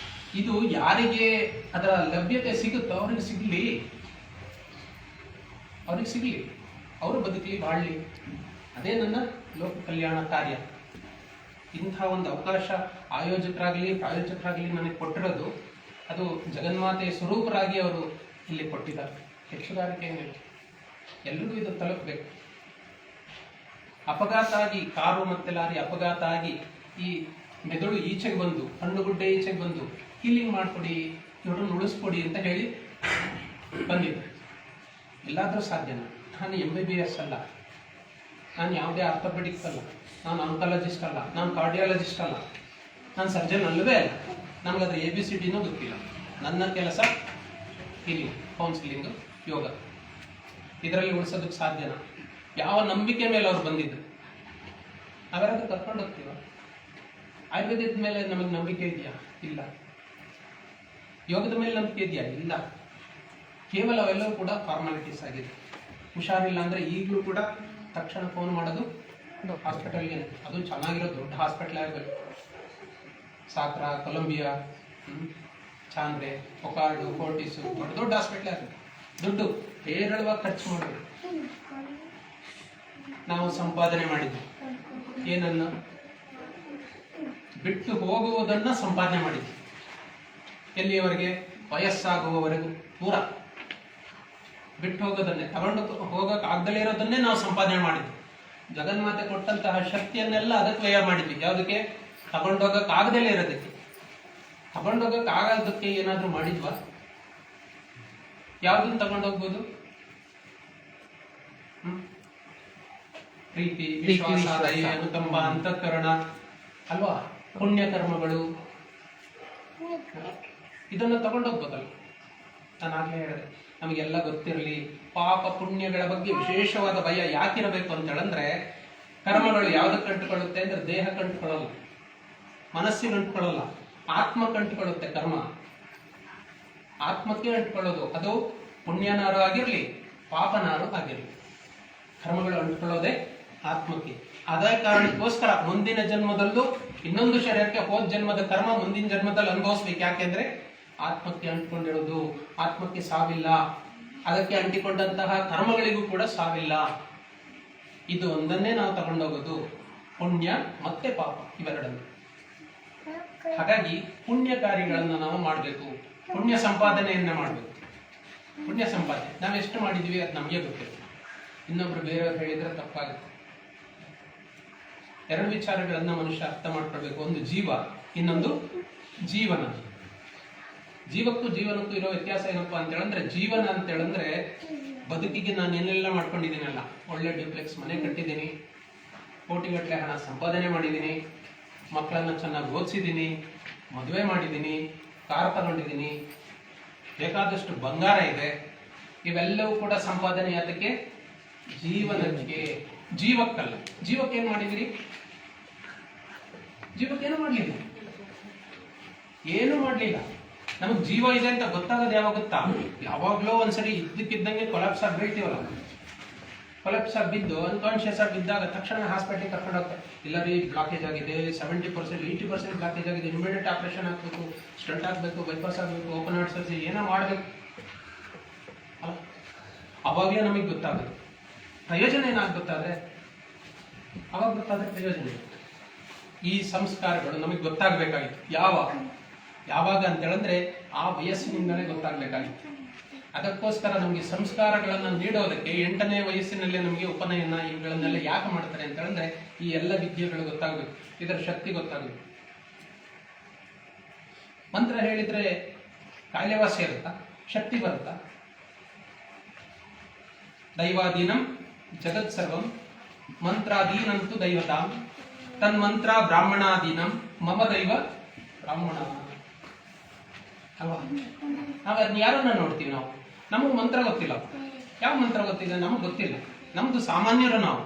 ಇದು ಯಾರಿಗೆ ಅದರ ಲಭ್ಯತೆ ಸಿಗುತ್ತೋ ಅವ್ರಿಗೆ ಸಿಗಲಿ, ಅವರು ಬದುಕಲಿ, ಬಾಳಲಿ. ಅದೇ ನನ್ನ ಲೋಕ ಕಲ್ಯಾಣ ಕಾರ್ಯ. ಇಂಥ ಒಂದು ಅವಕಾಶ ಆಯೋಜಕರಾಗಲಿ ಪ್ರಾಯೋಜಕರಾಗಲಿ ನನಗೆ ಕೊಟ್ಟಿರೋದು, ಅದು ಜಗನ್ಮಾತೆಯ ಸ್ವರೂಪರಾಗಿ ಅವರು ಇಲ್ಲಿ ಕೊಟ್ಟಿದ್ದಾರೆ. ಹೆಚ್ಚುಗಾರಿಕೆ ಏನಿಲ್ಲ, ಎಲ್ರಿಗೂ ಇದು ತಲುಪಬೇಕು. ಅಪಘಾತ ಆಗಿ, ಕಾರು ಮತ್ತೆ ಲಾರಿ ಅಪಘಾತ ಆಗಿ ಈ ಮೆದುಳು ಈಚೆಗೆ ಬಂದು, ಕಣ್ಣುಗುಡ್ಡೆ ಈಚೆಗೆ ಬಂದು ಹೀಲಿಂಗ್ ಮಾಡಿಕೊಡಿ, ಇವ್ರನ್ನ ಉಳಿಸ್ಕೊಡಿ ಅಂತ ಹೇಳಿ ಬಂದಿದ್ದೆ. ಎಲ್ಲಾದರೂ ಸಾಧ್ಯನಾ? ನಾನು MBBS ಅಲ್ಲ, ನಾನು ಯಾವುದೇ ಆರ್ಥೋಪೆಡಿಕ್ಸ್ ಅಲ್ಲ, ನಾನು ಆಂಕಾಲಜಿಸ್ಟ್ ಅಲ್ಲ, ನಾನು ಕಾರ್ಡಿಯಾಲಜಿಸ್ಟ್ ಅಲ್ಲ, ನಾನು ಸರ್ಜನ್ ಅಲ್ಲವೇ ಅಲ್ಲ. ನನಗದ್ರ ABCDನೂ ಗೊತ್ತಿಲ್ಲ. ನನ್ನ ಕೆಲಸ ಹೀಲಿಂಗ್, ಕೌನ್ಸಿಲಿಂಗ್, ಯೋಗ. ಇದರಲ್ಲಿ ಉಳಿಸೋದಕ್ಕೆ ಸಾಧ್ಯನಾ? ಯಾವ ನಂಬಿಕೆ ಮೇಲೆ ಅವ್ರು ಬಂದಿದ್ರು? ನಾವ್ಯಾರಾದ್ರೂ ಕರ್ಕೊಂಡು ಹೋಗ್ತೀವ? ಆಯುರ್ವೇದದ ಮೇಲೆ ನಮಗೆ ನಂಬಿಕೆ ಇದೆಯಾ? ಇಲ್ಲ. ಯೋಗದ ಮೇಲೆ ನಂಬಿಕೆ ಇದೆಯಾ? ಇಲ್ಲ. ಕೇವಲ ಅವೆಲ್ಲವೂ ಕೂಡ ಫಾರ್ಮಾಲಿಟೀಸ್ ಆಗಿದೆ. ಹುಷಾರಿಲ್ಲ ಅಂದರೆ ಈಗಲೂ ಕೂಡ ತಕ್ಷಣ ಫೋನ್ ಮಾಡೋದು ಹಾಸ್ಪಿಟಲ್ಗೆ. ಅದು ಚೆನ್ನಾಗಿರೋ ದೊಡ್ಡ ಹಾಸ್ಪಿಟಲ್ ಆಗಬೇಕು. ಸಾಕ್ರಾ, ಕೊಲಂಬಿಯಾ, ಚಾಂದ್ರೆ, ಒಕಾರ್ಡು, ಫೋರ್ಟಿಸು, ದೊಡ್ಡ ಹಾಸ್ಪಿಟ್ಲ್ ಆಗಬೇಕು. ದುಡ್ಡು ಹೇರಳವಾಗಿ ಖರ್ಚು ಮಾಡಬೇಕು. ನಾವು ಸಂಪಾದನೆ ಮಾಡಿದ್ವಿ ಏನನ್ನ? ಬಿಟ್ಟು ಹೋಗುವುದನ್ನ ಸಂಪಾದನೆ ಮಾಡಿದ್ವಿ. ಎಲ್ಲಿಯವರೆಗೆ? ವಯಸ್ಸಾಗುವವರೆಗೂ ಪೂರ ಬಿಟ್ಟು ಹೋಗೋದನ್ನೇ, ತಗೊಂಡು ಹೋಗಕ್ಕೆ ಆಗದಲೇ ಇರೋದನ್ನೇ ನಾವು ಸಂಪಾದನೆ ಮಾಡಿದ್ವಿ. ಜಗನ್ಮಾತೆ ಕೊಟ್ಟಂತಹ ಶಕ್ತಿಯನ್ನೆಲ್ಲ ಅದಕ್ಕೆ ವ್ಯಯ ಮಾಡಿದ್ವಿ. ಯಾವುದಕ್ಕೆ? ತಗೊಂಡೋಗಕ್ಕೆ ಆಗದಲೇ ಇರೋದಕ್ಕೆ. ತಗೊಂಡೋಗಕ್ಕೆ ಆಗೋದಕ್ಕೆ ಏನಾದರೂ ಮಾಡಿದ್ವಾ? ಯಾವುದನ್ನು ತಗೊಂಡೋಗ್ಬೋದು? ಪ್ರೀತಿ, ವಿಶ್ವಾಸ, ದಯೆ, ಅನುಕಂಪ, ಅಂತಃಕರಣ ಅಲ್ವಾ? ಪುಣ್ಯ ಕರ್ಮಗಳು, ಇದನ್ನ ತಗೊಂಡೋಗ್ಬೋದಲ್ಲ. ನಾನು ಆಗ್ಲೇ ಹೇಳಿದೆ, ನಮಗೆಲ್ಲ ಗೊತ್ತಿರಲಿ. ಪಾಪ ಪುಣ್ಯಗಳ ಬಗ್ಗೆ ವಿಶೇಷವಾದ ಭಯ ಯಾಕಿರಬೇಕು ಅಂತ ಹೇಳಂದ್ರೆ, ಕರ್ಮಗಳು ಯಾವ್ದಕ್ಕೆ ಅಂಟುಕೊಳ್ಳುತ್ತೆ ಅಂದ್ರೆ ದೇಹಕ್ಕೆ ಅಂಟುಕೊಳ್ಳಲ್ಲ, ಮನಸ್ಸಿಗೆ ಅಂಟುಕೊಳ್ಳಲ್ಲ, ಆತ್ಮಕ್ಕೆ ಅಂಟುಕೊಳ್ಳುತ್ತೆ. ಕರ್ಮ ಆತ್ಮಕ್ಕೆ ಅಂಟುಕೊಳ್ಳೋದು. ಅದು ಪುಣ್ಯನಾರು ಆಗಿರ್ಲಿ, ಪಾಪನಾರು ಆಗಿರ್ಲಿ, ಕರ್ಮಗಳು ಅಂಟುಕೊಳ್ಳೋದೇ ಆತ್ಮಕ್ಕೆ. ಅದೇ ಕಾರಣಕ್ಕೋಸ್ಕರ ಮುಂದಿನ ಜನ್ಮದಲ್ಲೂ ಇನ್ನೊಂದು ಶರೀರಕ್ಕೆ ಹೋದ ಜನ್ಮದ ಕರ್ಮ ಮುಂದಿನ ಜನ್ಮದಲ್ಲಿ ಅನುಭವಿಸ್ಬೇಕು. ಯಾಕೆಂದ್ರೆ ಆತ್ಮಕ್ಕೆ ಅಂಟಿಕೊಂಡಿರೋದು. ಆತ್ಮಕ್ಕೆ ಸಾವಿಲ್ಲ, ಅದಕ್ಕೆ ಅಂಟಿಕೊಂಡಂತಹ ಕರ್ಮಗಳಿಗೂ ಕೂಡ ಸಾವಿಲ್ಲ. ಇದು ಒಂದನ್ನೇ ನಾವು ತಗೊಂಡೋಗೋದು, ಪುಣ್ಯ ಮತ್ತೆ ಪಾಪ ಇವೆರಡನ್ನು. ಹಾಗಾಗಿ ಪುಣ್ಯ ಕಾರ್ಯಗಳನ್ನು ನಾವು ಮಾಡಬೇಕು, ಪುಣ್ಯ ಸಂಪಾದನೆಯನ್ನ ಮಾಡಬೇಕು. ಪುಣ್ಯ ಸಂಪಾದನೆ ನಾವೆಷ್ಟು ಮಾಡಿದ್ವಿ ಅದು ನಮಗೆ ಗೊತ್ತಿಲ್ಲ, ಇನ್ನೊಬ್ರು ಬೇರೆಯವ್ರು ಹೇಳಿದ್ರೆ ತಪ್ಪಾಗುತ್ತೆ. ಎರಡು ವಿಚಾರಗಳನ್ನ ಮನುಷ್ಯ ಅರ್ಥ ಮಾಡ್ಕೊಳ್ಬೇಕು. ಒಂದು ಜೀವ, ಇನ್ನೊಂದು ಜೀವನ. ಜೀವಕ್ಕೂ ಜೀವನಕ್ಕೂ ಇರೋ ವ್ಯತ್ಯಾಸ ಏನಪ್ಪಾ ಅಂತ ಹೇಳಿದ್ರೆ, ಜೀವನ ಅಂತ ಹೇಳಿದ್ರೆ ಬದುಕಿಗೆ ನಾನು ಏನೆಲ್ಲ ಮಾಡ್ಕೊಂಡಿದ್ದೀನಲ್ಲ, ಒಳ್ಳೆ ಡ್ಯೂಪ್ಲೆಕ್ಸ್ ಮನೆ ಕಟ್ಟಿದ್ದೀನಿ, ಕೋಟಿಗಟ್ಟಲೆ ಹಣ ಸಂಪಾದನೆ ಮಾಡಿದ್ದೀನಿ, ಮಕ್ಕಳನ್ನ ಚೆನ್ನಾಗಿ ಓದಿಸಿದ್ದೀನಿ, ಮದುವೆ ಮಾಡಿದ್ದೀನಿ, ಕಾರ್ ತಗೊಂಡಿದ್ದೀನಿ, ಬೇಕಾದಷ್ಟು ಬಂಗಾರ ಇದೆ. ಇವೆಲ್ಲವೂ ಕೂಡ ಸಂಪಾದನೆ ಯಾತಕ್ಕೆ? ಜೀವನಕ್ಕೆ, ಜೀವಕ್ಕಲ್ಲ. ಜೀವಕ್ಕೆ ಏನ್ ಮಾಡಿದಿರಿ? ಜೀವಕ್ಕೇನು ಮಾಡ್ಲಿಲ್ಲ, ಏನು ಮಾಡ್ಲಿಲ್ಲ. ನಮಗ್ ಜೀವ ಇದೆ ಅಂತ ಗೊತ್ತಾಗೋದು ಯಾವಾಗ ಗೊತ್ತಾ? ಯಾವಾಗ್ಲೋ ಒಂದ್ಸರಿ ಇದ್ದಕ್ಕಿದ್ದಂಗೆ ಕೊಲಾಪ್ಸ್ ಆಗಿ ಬೀಳ್ತೀವಲ್ಲ, ಕೊಲಾಪ್ಸ್ ಆಗಿ ಬಿದ್ದು ಅನ್ಕಾನ್ಶಿಯಸ್ ಆಗಿ ಬಿದ್ದಾಗ ತಕ್ಷಣ ಹಾಸ್ಪಿಟಲ್ ಕರ್ಕೊಂಡು ಹೋಗ್ತಾರೆ. ಇಲ್ಲ ರೀ, ಬ್ಲಾಕೇಜ್ ಆಗಿದೆ, 70%, 80% ಬ್ಲಾಕೇಜ್ ಆಗಿದೆ, ಇಮಿಡಿಯೇಟ್ ಆಪರೇಷನ್ ಆಗ್ಬೇಕು, ಸ್ಟಂಟ್ ಆಗ್ಬೇಕು, ಬೈಪಾಸ್ ಆಗ್ಬೇಕು, ಓಪನ್ ಹಾರ್ಟ್ ಸರ್ಜರಿ ಏನೋ ಮಾಡ್ಬೇಕು. ಅವಾಗಲೇ ನಮಗೆ ಗೊತ್ತಾಗುತ್ತೆ ಪ್ರಯೋಜನ ಏನಾಗ್ ಗೊತ್ತಾದ್ರೆ, ಅವಾಗ ಗೊತ್ತಾದ್ರೆ ಪ್ರಯೋಜನ. ಈ ಸಂಸ್ಕಾರಗಳು ನಮಗೆ ಗೊತ್ತಾಗ್ಬೇಕಾಗಿತ್ತು. ಯಾವಾಗ ಅಂತ ಹೇಳಿದ್ರೆ ಆ ವಯಸ್ಸಿನಿಂದಲೇ ಗೊತ್ತಾಗ್ಬೇಕಾಗಿತ್ತು. ಅದಕ್ಕೋಸ್ಕರ ನಮಗೆ ಸಂಸ್ಕಾರಗಳನ್ನು ನೀಡೋದಕ್ಕೆ 8ನೇ ವಯಸ್ಸಿನಲ್ಲೇ ನಮಗೆ ಉಪನಯನ ಇವುಗಳನ್ನೆಲ್ಲ ಯಾಕೆ ಮಾಡ್ತಾರೆ ಅಂತ ಹೇಳಿದ್ರೆ, ಈ ಎಲ್ಲ ವಿದ್ಯೆಗಳು ಗೊತ್ತಾಗಬೇಕು, ಇದರ ಶಕ್ತಿ ಗೊತ್ತಾಗಬೇಕು. ಮಂತ್ರ ಹೇಳಿದ್ರೆ ಕಾಯಿಲೆ ವಾಸಿ ಇರುತ್ತಾ? ಶಕ್ತಿ ಬರುತ್ತಾ? ದೈವಾಧೀನಂ ಜಗತ್ ಸರ್ವಂ ಮಂತ್ರಾಧೀನಂತು ದೈವತಾಂ ತನ್ಮಂತ್ರ ಬ್ರಾಹ್ಮಣಾಧೀನಂ ಮಮ ದೈವ ಬ್ರಾಹ್ಮಣ ಅಲ್ವಾ? ನಾವು ಅದನ್ನ ಯಾರನ್ನ ನೋಡ್ತೀವಿ? ನಾವು ನಮಗೆ ಮಂತ್ರ ಗೊತ್ತಿಲ್ಲ. ಯಾವ ಮಂತ್ರ ಗೊತ್ತಿದೆ? ನಮಗೆ ಗೊತ್ತಿಲ್ಲ. ನಮ್ದು ಸಾಮಾನ್ಯರು. ನಾವು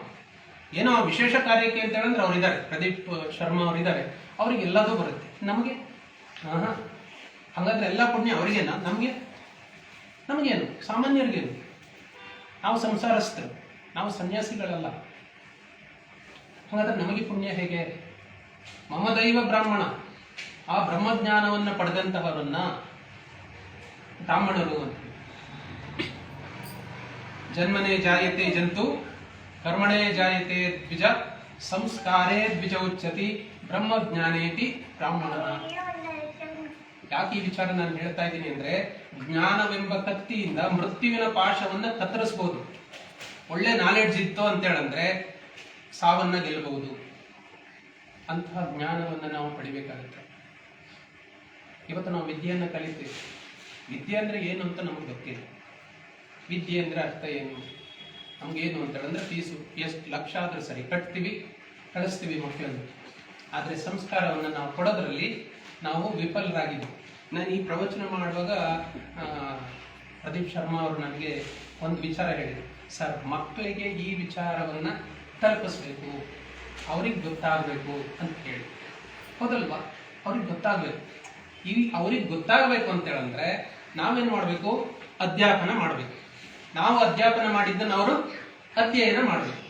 ಏನೋ ವಿಶೇಷ ಕಾರ್ಯಕ್ಕೆ ಅಂತ ಹೇಳಿದ್ರೆ ಅವರಿದ್ದಾರೆ, ಪ್ರದೀಪ್ ಶರ್ಮಾ ಅವರಿದ್ದಾರೆ, ಅವ್ರಿಗೆ ಎಲ್ಲದೂ ಬರುತ್ತೆ. ನಮಗೆ ಹಾಗಾದ್ರೆ ಎಲ್ಲ ಪುಣ್ಯ ಅವರಿಗೇನ? ನಮಗೇನು? ಸಾಮಾನ್ಯರಿಗೇನು? ನಾವು ಸಂಸಾರಸ್ಥರು, ನಾವು ಸನ್ಯಾಸಿಗಳಲ್ಲ. ಹಾಗಾದ್ರೆ ನಮಗೆ ಪುಣ್ಯ ಹೇಗೆ? ಮಮ ದೈವ ಬ್ರಾಹ್ಮಣ, ಆ ಬ್ರಹ್ಮಜ್ಞಾನವನ್ನು ಪಡೆದಂತಹವರನ್ನ ಬ್ರಾಹ್ಮಣರು ಅಂತ. ಜನ್ಮನೇ ಜಾಯತೆ ಜಂತು ಕರ್ಮಣೇ ಜಾಯತೆ ದ್ವಿಜ ಸಂಸ್ಕಾರೇ ದ್ವಿಜ ಉಚ್ಯತಿ ಬ್ರಹ್ಮಜ್ಞಾನೇತಿ ಬ್ರಾಹ್ಮಣ. ಯಾಕೆ ಈ ವಿಚಾರ ನಾನು ಹೇಳ್ತಾ ಇದ್ದೀನಿ ಅಂದ್ರೆ, ಜ್ಞಾನವೆಂಬ ಕತ್ತಿಯಿಂದ ಮೃತ್ಯುವಿನ ಪಾಶವನ್ನ ಕತ್ತರಿಸಬಹುದು. ಒಳ್ಳೆ ನಾಲೆಡ್ಜ್ ಇತ್ತು ಅಂತ ಹೇಳಂದ್ರೆ ಸಾವನ್ನ ಗೆಲ್ಲಬಹುದು. ಅಂತಹ ಜ್ಞಾನವನ್ನು ನಾವು ಪಡಿಬೇಕಾಗುತ್ತೆ. ಇವತ್ತು ನಾವು ವಿದ್ಯೆಯನ್ನು ಕಲಿತೀವಿ. ವಿದ್ಯೆ ಅಂದ್ರೆ ಏನು ಅಂತ ನಮಗೆ ಗೊತ್ತಿಲ್ಲ. ವಿದ್ಯೆ ಅಂದ್ರೆ ಅರ್ಥ ಏನು, ನಮ್ಗೇನು ಅಂತ ಹೇಳಿದ್ರೆ ಫೀಸು ಎಷ್ಟು ಲಕ್ಷ ಆದ್ರೂ ಸರಿ ಕಟ್ತೀವಿ, ಕಳಿಸ್ತೀವಿ ಮಕ್ಕಳನ್ನು. ಆದರೆ ಸಂಸ್ಕಾರವನ್ನು ನಾವು ಕೊಡೋದ್ರಲ್ಲಿ ನಾವು ವಿಫಲರಾಗಿದ್ವಿ. ನಾನು ಈ ಪ್ರವಚನ ಮಾಡುವಾಗ ಪ್ರದೀಪ್ ಶರ್ಮಾ ಅವರು ನನಗೆ ಒಂದು ವಿಚಾರ ಹೇಳಿದರು. ಸರ್, ಮಕ್ಕಳಿಗೆ ಈ ವಿಚಾರವನ್ನು ತಲುಪಿಸ್ಬೇಕು, ಅವ್ರಿಗೆ ಗೊತ್ತಾಗಬೇಕು ಅಂತ ಹೇಳಿ. ಹೌದಲ್ವಾ? ಅವ್ರಿಗೆ ಗೊತ್ತಾಗಬೇಕು. ಅವ್ರಿಗೆ ಗೊತ್ತಾಗಬೇಕು ಅಂತ ಹೇಳಂದ್ರೆ ನಾವೇನು ಮಾಡಬೇಕು? ಅಧ್ಯಾಪನ ಮಾಡಬೇಕು. ನಾವು ಅಧ್ಯಾಪನ ಮಾಡಿದ್ದನ್ನು ಅವರು ಅಧ್ಯಯನ ಮಾಡಬೇಕು.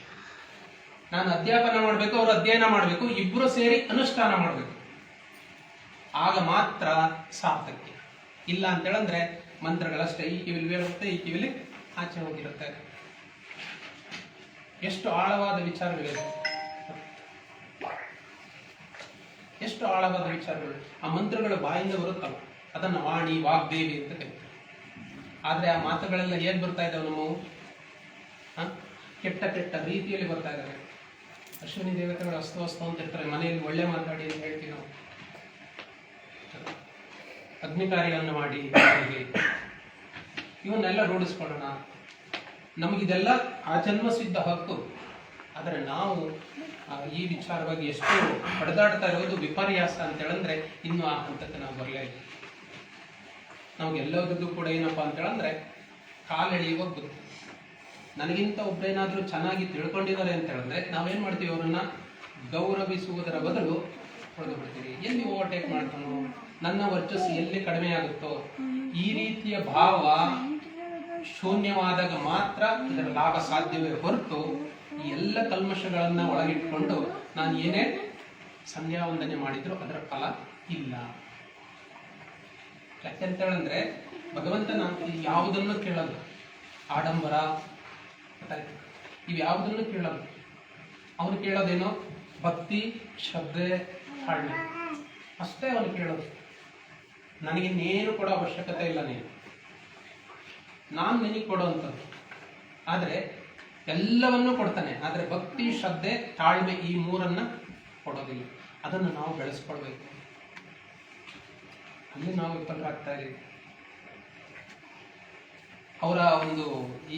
ನಾನು ಅಧ್ಯಾಪನ ಮಾಡಬೇಕು, ಅವರು ಅಧ್ಯಯನ ಮಾಡಬೇಕು, ಇಬ್ಬರು ಸೇರಿ ಅನುಷ್ಠಾನ ಮಾಡಬೇಕು. ಆಗ ಮಾತ್ರ ಸಾರ್ಥಕ್ಯ. ಇಲ್ಲ ಅಂತ ಹೇಳಂದ್ರೆ ಮಂತ್ರಗಳಷ್ಟೇ ಈ ಕಿವಿಲಿ ಬೀಳುತ್ತೆ, ಈ ಕಿವಿಲಿ ಆಚೆ ಹೋಗಿರುತ್ತೆ. ಎಷ್ಟು ಆಳವಾದ ವಿಚಾರಗಳಿವೆ, ಎಷ್ಟು ಆಳವಾದ ವಿಚಾರಗಳು. ಆ ಮಂತ್ರಗಳು ಬಾಯಿಂದ ಬರುತ್ತಲ್ಲ, ಅದನ್ನು ವಾಣಿ ವಾಗ್ದೇವಿ ಅಂತ ಕರೀತಾರೆ. ಆದ್ರೆ ಆ ಮಾತುಗಳೆಲ್ಲ ಹೇಗೆ ಬರ್ತಾ ಇದ್ದಾವೆ? ನಮ್ಮವು ಕೆಟ್ಟ ಕೆಟ್ಟ ರೀತಿಯಲ್ಲಿ ಬರ್ತಾ ಇದ್ದಾವೆ. ಅಶ್ವಿನಿ ದೇವತೆಗಳು ಅಸ್ತು ಅಂತ ಇರ್ತಾರೆ. ಮನೆಯಲ್ಲಿ ಒಳ್ಳೆ ಮಾತಾಡಿ ಅಂತ ಹೇಳ್ತೀವಿ ನಾವು. ಅಗ್ನಿ ಕಾರ್ಯಗಳನ್ನು ಮಾಡಿ ಇವನ್ನೆಲ್ಲ ರೂಢಿಸ್ಕೊಳ್ಳೋಣ. ನಮಗಿದೆಲ್ಲ ಆ ಜನ್ಮ ಸಿದ್ಧ ಹಕ್ಕು. ಆದರೆ ನಾವು ಈ ವಿಚಾರವಾಗಿ ಎಷ್ಟು ಹೊಡೆದಾಡ್ತಾ ಇರೋದು ವಿಪರ್ಯಾಸ ಅಂತ ಹೇಳಂದ್ರೆ ಇನ್ನು ಆ ಹಂತಕ್ಕೆ ನಾವು ಬರಲೇ ಇಲ್ಲ. ನಮ್ಗೆಲ್ಲದಕ್ಕೂ ಕೂಡ ಏನಪ್ಪಾ ಅಂತ ಹೇಳಂದ್ರೆ ಕಾಲೆಳೆಯುವ ಬುದ್ಧಿ. ನನಗಿಂತ ಒಬ್ಬರೇನಾದ್ರೂ ಚೆನ್ನಾಗಿ ತಿಳ್ಕೊಂಡಿದ್ದಾರೆ ಅಂತ ಹೇಳಿದ್ರೆ ನಾವೇನ್ ಮಾಡ್ತೀವಿ? ಅವರನ್ನ ಗೌರವಿಸುವುದರ ಬದಲು ಹೊಡೆದು ಬಿಡ್ತೀವಿ. ಎಲ್ಲಿ ಓವರ್ಟೇಕ್ ಮಾಡ್ತಾನೋ, ನನ್ನ ವರ್ಚಸ್ಸು ಎಲ್ಲಿ ಕಡಿಮೆ ಆಗುತ್ತೋ, ಈ ರೀತಿಯ ಭಾವ ಶೂನ್ಯವಾದಾಗ ಮಾತ್ರ ಇದರ ಲಾಭ ಸಾಧ್ಯವೇ ಹೊರತು ಈ ಎಲ್ಲ ಕಲ್ಮಶಗಳನ್ನ ಒಳಗಿಟ್ಕೊಂಡು ನಾನು ಏನೇ ಸಂಧ್ಯಾ ವಂದನೆ ಮಾಡಿದ್ರು ಅದರ ಫಲ ಇಲ್ಲ. ಯಾಕೆಂತ ಹೇಳಂದ್ರೆ ಭಗವಂತ ನಾವು ಯಾವುದನ್ನು ಕೇಳಲ್ಲ. ಆಡಂಬರ ಇವು ಯಾವುದನ್ನು ಕೇಳಲ್ಲ. ಅವನು ಕೇಳೋದೇನೋ ಭಕ್ತಿ, ಶ್ರದ್ಧೆ, ತಾಳ್ಮೆ ಅಷ್ಟೇ ಅವನು ಕೇಳೋದು. ನನಗಿನ್ನೇನು ಕೊಡೋ ಅವಶ್ಯಕತೆ ಇಲ್ಲ, ನಾನು ನಿನಗೆ ಕೊಡೋವಂಥದ್ದು. ಆದರೆ ಎಲ್ಲವನ್ನೂ ಕೊಡ್ತಾನೆ. ಆದರೆ ಭಕ್ತಿ, ಶ್ರದ್ಧೆ, ತಾಳ್ಮೆ ಈ ಮೂರನ್ನ ಕೊಡೋದಿಲ್ಲ. ಅದನ್ನು ನಾವು ಬೆಳೆಸ್ಕೊಳ್ಬೇಕು. ಅಲ್ಲಿ ನಾವು ವಿಫಲರಾಗ್ತಾ ಇದ್ದೀವಿ. ಅವರ ಒಂದು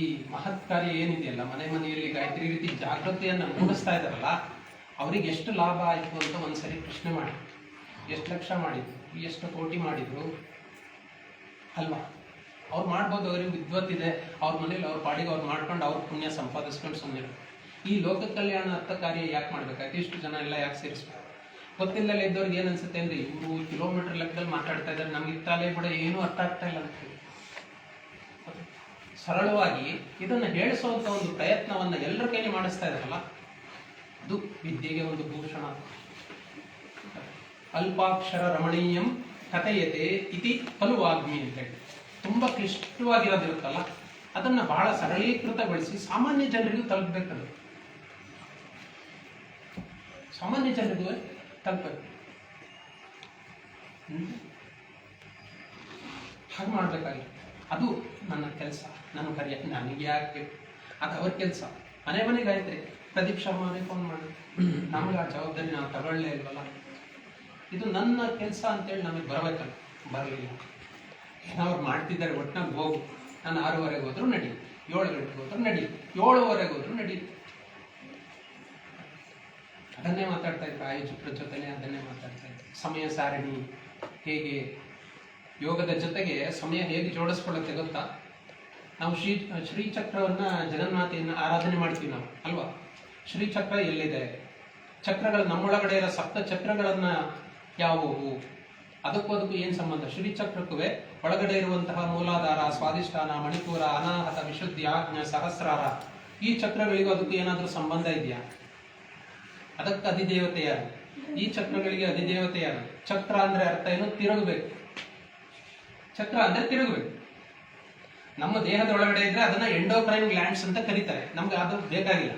ಈ ಮಹತ್ ಕಾರ್ಯ ಏನಿದೆಯಲ್ಲ, ಮನೆ ಮನೆಯಲ್ಲಿ ಗಾಯತ್ರಿ ರೀತಿ ಜಾಗೃತಿಯನ್ನು ಮೂಡಿಸ್ತಾ ಇದ್ದಾರಲ್ಲ, ಅವ್ರಿಗೆ ಎಷ್ಟು ಲಾಭ ಆಯಿತು ಅಂತ ಒಂದ್ಸರಿ ಪ್ರಶ್ನೆ ಮಾಡಿ. ಎಷ್ಟು ಲಕ್ಷ ಮಾಡಿದ್ರು, ಎಷ್ಟು ಕೋಟಿ ಮಾಡಿದ್ರು ಅಲ್ವಾ? ಅವ್ರು ಮಾಡ್ಬೋದು. ಅವ್ರಿಗೆ ವಿದ್ವತ್ತಿದೆ, ಅವ್ರ ಮನೇಲಿ ಅವ್ರ ಪಾಡಿಗೆ ಅವ್ರು ಮಾಡ್ಕೊಂಡು ಅವ್ರ ಪುಣ್ಯ ಸಂಪಾದಿಸ್ಕೊಂಡು ಸುಮ್ಮನೆ. ಈ ಲೋಕ ಕಲ್ಯಾಣ ಅರ್ಥ ಕಾರ್ಯ ಯಾಕೆ ಮಾಡ್ಬೇಕಾಯ್ತು? ಇಷ್ಟು ಜನ ಎಲ್ಲ ಯಾಕೆ ಸೇರಿಸ್ಬೇಕು? ಗೊತ್ತಿಲ್ಲದೆ ಇದ್ದವ್ರಿಗೆ ಏನು ಅನ್ಸುತ್ತೆ ಅಂದ್ರೆ, ಇವರು ಕಿಲೋಮೀಟರ್ ಲೆಕ್ಕದಲ್ಲಿ ಮಾತಾಡ್ತಾ ಇದ್ದಾರೆ, ನಮ್ಗೆ ಇತ್ತಾಲೆ ಕೂಡ ಏನೂ ಅರ್ಥ ಆಗ್ತಾ ಇಲ್ಲ ಅಂತ. ಸರಳವಾಗಿ ಇದನ್ನು ಹೇಳಿಸುವಂತ ಒಂದು ಪ್ರಯತ್ನವನ್ನ ಎಲ್ಲರ ಕೈಲಿ ಮಾಡಿಸ್ತಾ ಇದಾರಲ್ಲ, ಅದು ವಿದ್ಯೆಗೆ ಒಂದು ಭೂಷಣ. ಅಲ್ಪಾಕ್ಷರ ರಮಣೀಯಂ ಕಥೆಯತೆ ಇತಿ ಫಲುವಾಗ್ಮಿ ಅಂತ ಹೇಳಿ ತುಂಬಾ ಕ್ಲಿಷ್ಟವಾಗಿರೋದಿರುತ್ತಲ್ಲ, ಅದನ್ನ ಬಹಳ ಸರಳೀಕೃತಗೊಳಿಸಿ ಸಾಮಾನ್ಯ ಜನರಿಗೂ ತಲುಪಬೇಕದು. ಸಾಮಾನ್ಯ ಜನರಿಗೂ ತಲುಪಬೇಕು. ಹಾಗೆ ಮಾಡ್ಬೇಕಾಗಿತ್ತು. ಅದು ನನ್ನ ಕೆಲಸ. ನನಗೆ ಯಾಕೆ ಅದು ಅವ್ರ ಕೆಲಸ. ಮನೆ ಮನೆಗೆ ಆಯ್ತ್ರಿ. ಪ್ರದೀಪ್ ಶರ್ಮಾನೇ ಫೋನ್ ಮಾಡಿ, ನಮ್ಗೆ ಆ ಜವಾಬ್ದಾರಿ ನಾವು ತಗೊಳ್ಳೇ ಇಲ್ವಲ್ಲ. ಇದು ನನ್ನ ಕೆಲಸ ಅಂತೇಳಿ ನಮಗೆ ಬರಬೇಕಲ್ಲ. ಬರಲಿಲ್ಲ. ಏನಾದ್ರು ಮಾಡ್ತಿದ್ದಾರೆ, ಒಟ್ಟಿನಾಗ ಹೋಗು. ನಾನು 6:30 ಹೋದ್ರು ನಡಿ, 7 ಗಂಟೆಗೆ ಹೋದ್ರು ನಡಿ, 7:15 ಹೋದ್ರು ನಡಿ. ಅದನ್ನೇ ಮಾತಾಡ್ತಾ ಇದ್ರು ಆಯೋಜಕರ ಜೊತೆನೆ. ಅದನ್ನೇ ಮಾತಾಡ್ತಾ ಇದ್ರು. ಸಮಯ ಸಾರಣಿ ಹೇಗೆ, ಯೋಗದ ಜೊತೆಗೆ ಸಮಯ ಹೇಗೆ ಜೋಡಿಸ್ಕೊಳ್ಳುತ್ತೆ ಗೊತ್ತಾ? ನಾವು ಶ್ರೀಚಕ್ರವನ್ನ ಜಗನ್ಮಾತೆಯನ್ನ ಆರಾಧನೆ ಮಾಡ್ತೀವಿ ನಾವು ಅಲ್ವಾ? ಶ್ರೀಚಕ್ರ ಎಲ್ಲಿದೆ? ಚಕ್ರಗಳು ನಮ್ಮೊಳಗಡೆ ಇರೋ ಸಪ್ತ ಚಕ್ರಗಳನ್ನ ಯಾವುವು? ಅದಕ್ಕೂ ಏನು ಸಂಬಂಧ? ಶ್ರೀಚಕ್ರಕ್ಕೂ ಒಳಗಡೆ ಇರುವಂತಹ ಮೂಲಾಧಾರ, ಸ್ವಾಧಿಷ್ಠಾನ, ಮಣಿಪುರ, ಅನಾಹತ, ವಿಶುದ್ಧಿ, ಆಜ್ಞಾ, ಸಹಸ್ರಾರ, ಈ ಚಕ್ರಗಳಿಗೂ ಅದಕ್ಕೂ ಏನಾದರೂ ಸಂಬಂಧ ಇದೆಯಾ? ಅದಕ್ಕೆ ಅಧಿದೇವತೆ ಯಾರು? ಈ ಚಕ್ರಗಳಿಗೆ ಅಧಿದೇವತೆ ಯಾರು? ಚಕ್ರ ಅಂದ್ರೆ ಅರ್ಥ ಏನು? ತಿರುಗಬೇಕು. ಚಕ್ರ ಅಂದ್ರೆ ತಿರುಗಬೇಕು. ನಮ್ಮ ದೇಹದ ಒಳಗಡೆ ಇದ್ರೆ ಅದನ್ನ ಎಂಡೋಕ್ರೈನ್ ಗ್ಲ್ಯಾಂಡ್ಸ್ ಅಂತ ಕರೀತಾರೆ. ನಮ್ಗೆ ಅದು ಬೇಕಾಗಿಲ್ಲ,